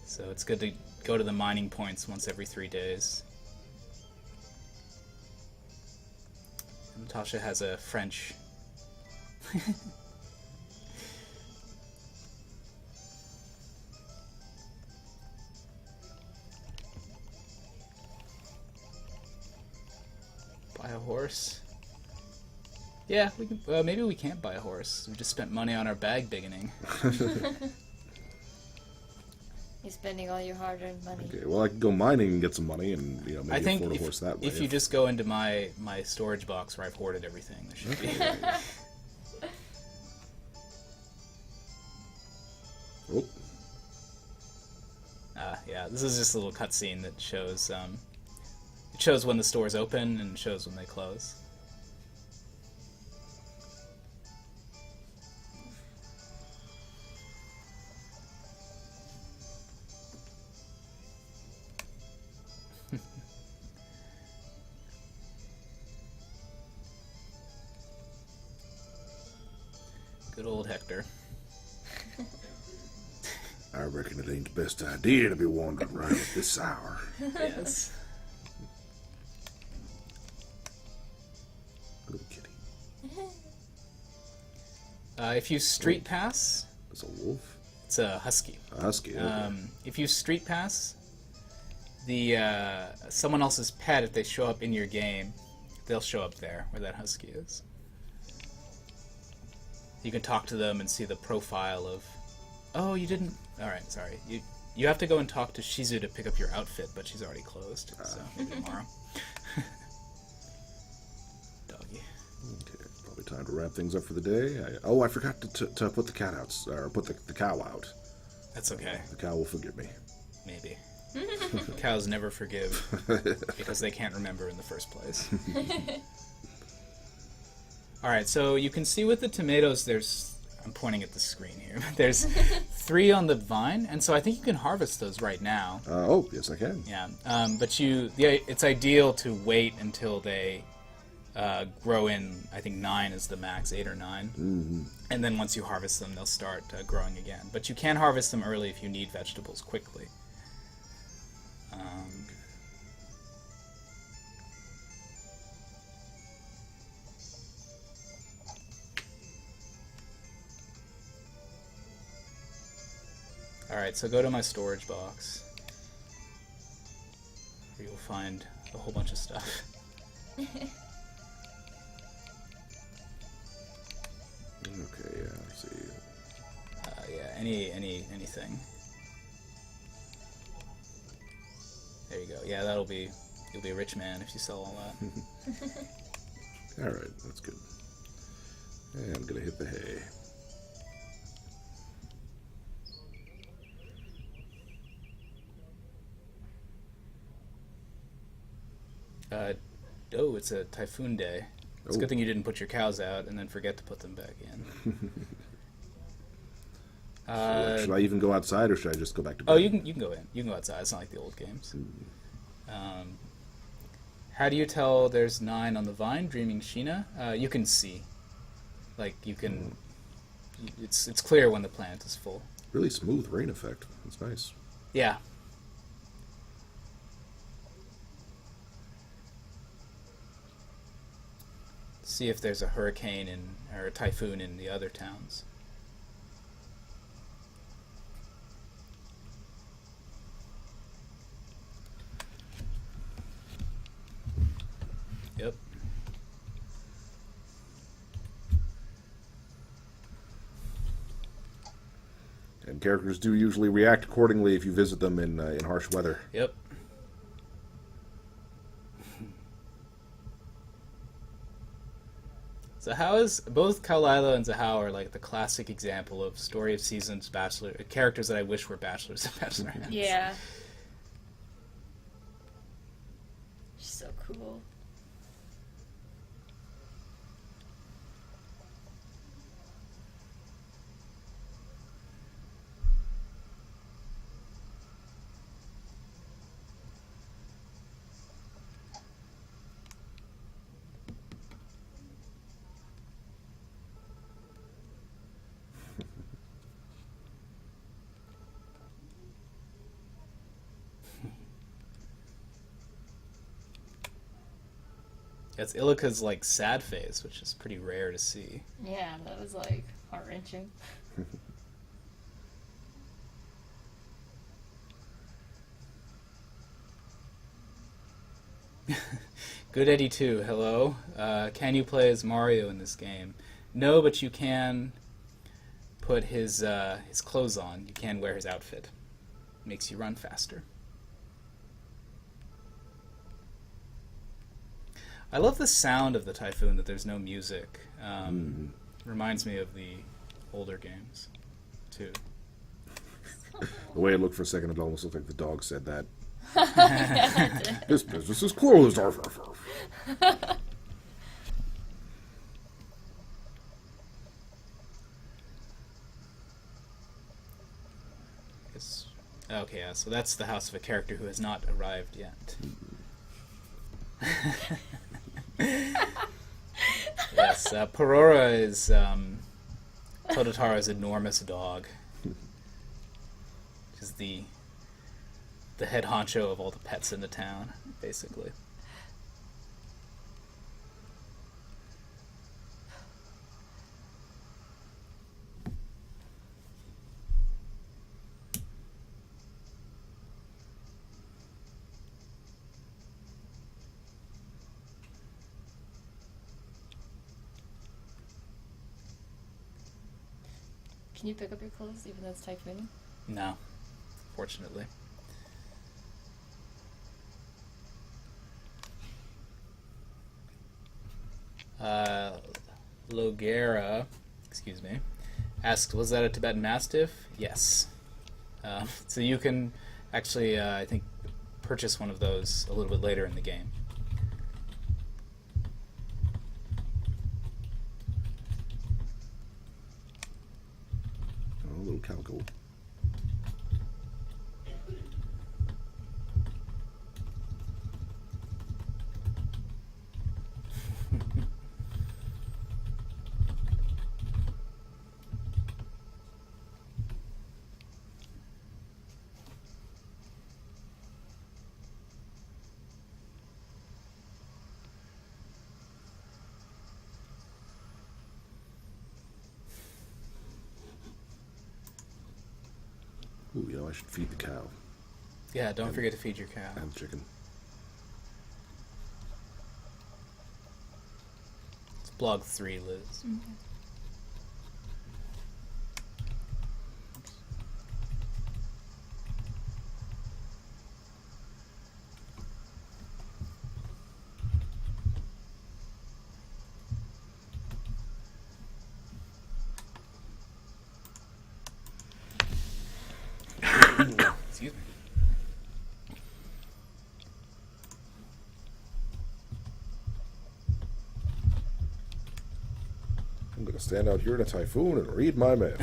So it's good to go to the mining points once every 3 days. And Natasha has a French. Buy a horse. Yeah, we can. Maybe we can't buy a horse. We just spent money on our bag beginning. You're spending all your hard-earned money. Okay, well, I could go mining and get some money and, maybe I think afford a horse that way. if you just go into my storage box where I've hoarded everything, there should be. Oh, Yeah, this is just a little cutscene that shows it shows when the store's open and shows when they close. Good old Hector. I reckon it ain't the best idea to be wandering around at this hour. Yes. Little kitty. If you street pass, It's a wolf? it's a husky. A husky, okay. If you street pass, the someone else's pet, if they show up in your game, they'll show up there where that husky is. You can talk to them and see the profile of. Oh, you didn't. All right, sorry. You have to go and talk to Shizu to pick up your outfit, but she's already closed, so maybe tomorrow. Doggy. Okay, probably time to wrap things up for the day. I forgot to put the cat out, or put the cow out. That's okay. The cow will forgive me. Maybe. Cows never forgive because they can't remember in the first place. All right, so you can see with the tomatoes, I'm pointing at the screen here. There's 3 on the vine, and so I think you can harvest those right now. Oh, yes, I can. Yeah, but it's ideal to wait until they grow in. I think 9 is the max, 8 or 9, and then once you harvest them, they'll start growing again. But you can harvest them early if you need vegetables quickly. Alright, so go to my storage box, where you'll find a whole bunch of stuff. Okay, yeah, let's see. Yeah, anything. There you go. Yeah, you'll be a rich man if you sell all that. Alright, that's good. And I'm gonna hit the hay. Oh, it's a typhoon day. It's a Oh. good thing you didn't put your cows out and then forget to put them back in. Should I even go outside, or should I just go back to bed? Oh, you can go in. You can go outside. It's not like the old games. How do you tell there's 9 on the vine? Dreaming Sheena. You can see. Like you can. It's clear when the plant is full. Really smooth rain effect. That's nice. Yeah. See if there's a hurricane or a typhoon in the other towns. Yep. And characters do usually react accordingly if you visit them in harsh weather. Yep. Zahao is both Kaulilo and Zahao are like the classic example of story of seasons bachelor characters that I wish were bachelors and bachelorettes. Yeah. She's so cool. That's Ilika's like sad face, which is pretty rare to see. Yeah, that was like heart-wrenching. Good Eddie 2, hello. Can you play as Mario in this game? No, but you can put his clothes on. You can wear his outfit. Makes you run faster. I love the sound of the typhoon, that there's no music. Reminds me of the older games, too. The way it looked for a second, it almost looked like the dog said that. This business is closed. Arf, arf, arf. Okay, yeah, so that's the house of a character who has not arrived yet. Yes, Porora is Tototaro's enormous dog. Which is the head honcho of all the pets in the town, basically. Can you pick up your clothes even though it's typhooning? No, fortunately. Logera, excuse me, asked, was that a Tibetan Mastiff? Yes. So you can actually, I think, purchase one of those a little bit later in the game. Oh, a little calico. Ooh, you know, I should feed the cow Yeah, don't forget to feed your cow. and the chicken. It's blog 3, Liz. Excuse me. stand out here in a typhoon and read my mail.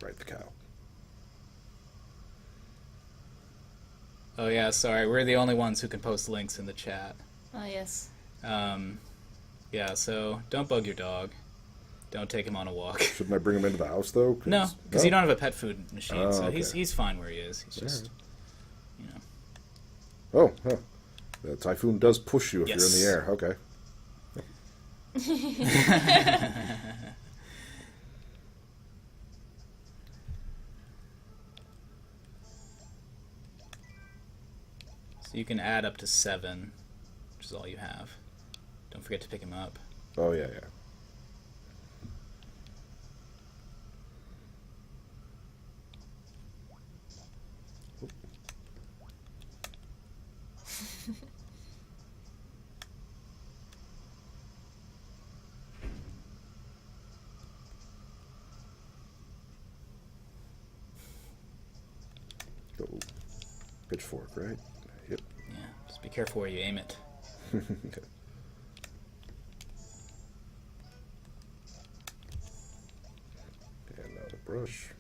Right, the cow. Oh yeah, sorry. We're the only ones who can post links in the chat. Oh, yes. Yeah, so don't bug your dog. Don't take him on a walk. Shouldn't I bring him into the house, though? No, because you don't have a pet food machine, Oh, so okay. he's fine where he is. He's just, you know. Oh, huh. The typhoon does push you if Yes. you're in the air. Okay. So you can add up to 7, which is all you have. Don't forget to pick him up. Oh, yeah, yeah. Oh, pitchfork, right? Yep. Yeah, just be careful where you aim it. Okay. And now the brush.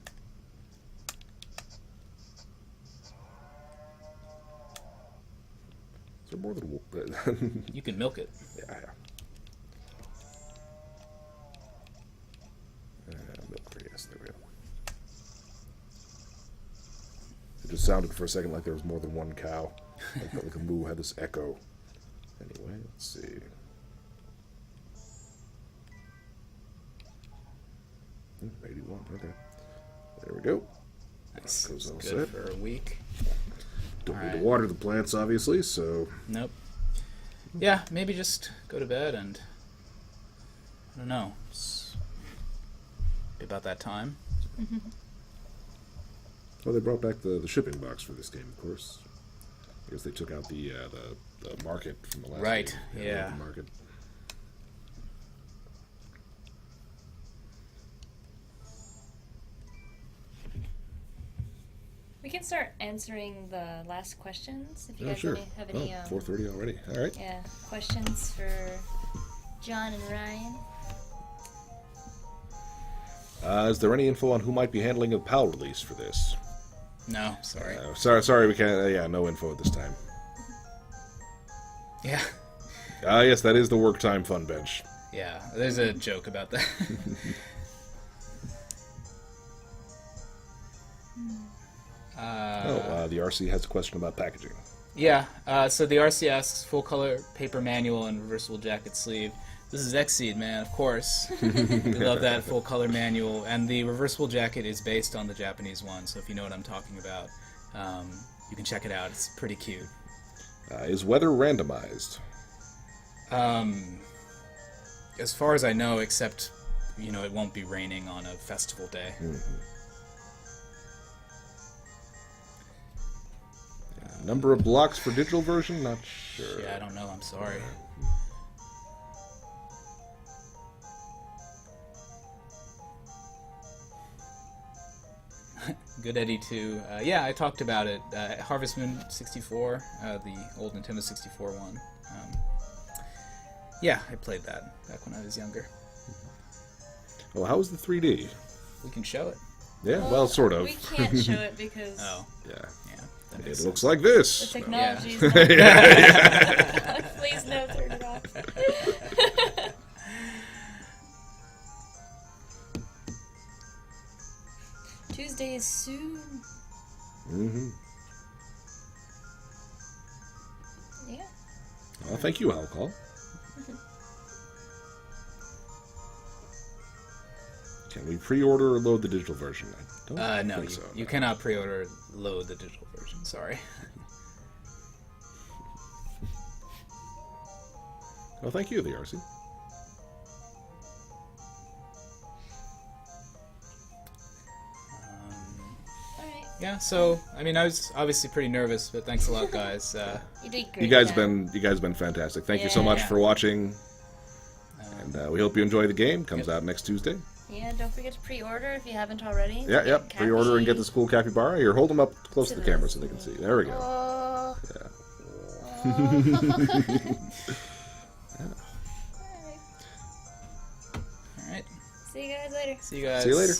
Is there more than one? You can milk it. Yeah, yeah. Milker, yes, there we go. It just sounded for a second like there was more than one cow. Like a moo had this echo. Anyway, let's see. Hmm, 81, okay. There we go. Nice. Goes It's all good set. for a week. Don't need Alright. to water the plants, obviously, so... Nope. Yeah, maybe just go to bed and... I don't know. It's be about that time. Well, they brought back the shipping box for this game, of course. I guess they took out the market from the last Right, game. yeah. The market. We can start answering the last questions if you Oh, guys sure. have any 4:30 already. All right. yeah, questions for John and Ryan. Is there any info on who might be handling a PAL release for this? No, sorry. Sorry, we can't. Yeah, no info at this time. Yeah. Yes, that is the work time fun bench. Yeah, there's a joke about that. The RC has a question about packaging. Yeah, so the RC asks full color paper manual and reversible jacket sleeve. This is Xseed, man, of course. We love that full color manual. And the reversible jacket is based on the Japanese one, so if you know what I'm talking about, you can check it out. It's pretty cute. Is weather randomized? As far as I know, except, you know, it won't be raining on a festival day. Number of blocks for digital version? Not sure. Yeah, I don't know. I'm sorry. Good Eddie too. Yeah, I talked about it. Harvest Moon 64, the old Nintendo 64 one. Yeah, I played that back when I was younger. Oh, how was the 3D? We can show it. Yeah, well, sort of. We can't show it because Oh, Yeah. yeah. That It makes looks sense. like the this. technology is Yeah. not. Please no, turn it off. Tuesday is soon. Yeah. Well, thank you, Alcohol. Can we pre-order or load the digital version? I don't No, think so. you cannot pre-order load the digital version. Sorry. Well, thank you, the RC. Alright. Yeah. So, I mean, I was obviously pretty nervous, but thanks a lot, guys. You did great. You guys John. been fantastic. Thank you so Yeah. much Yeah. for watching, and we hope you enjoy the game. Comes out next Tuesday. Yeah, don't forget to pre-order if you haven't already. Yeah, yep. Cappy. Pre-order and get this cool capybara. Here, hold them up close to To the the- camera so they can see. There we go. Oh, Yeah. All right. See you guys later. See you guys. See you later.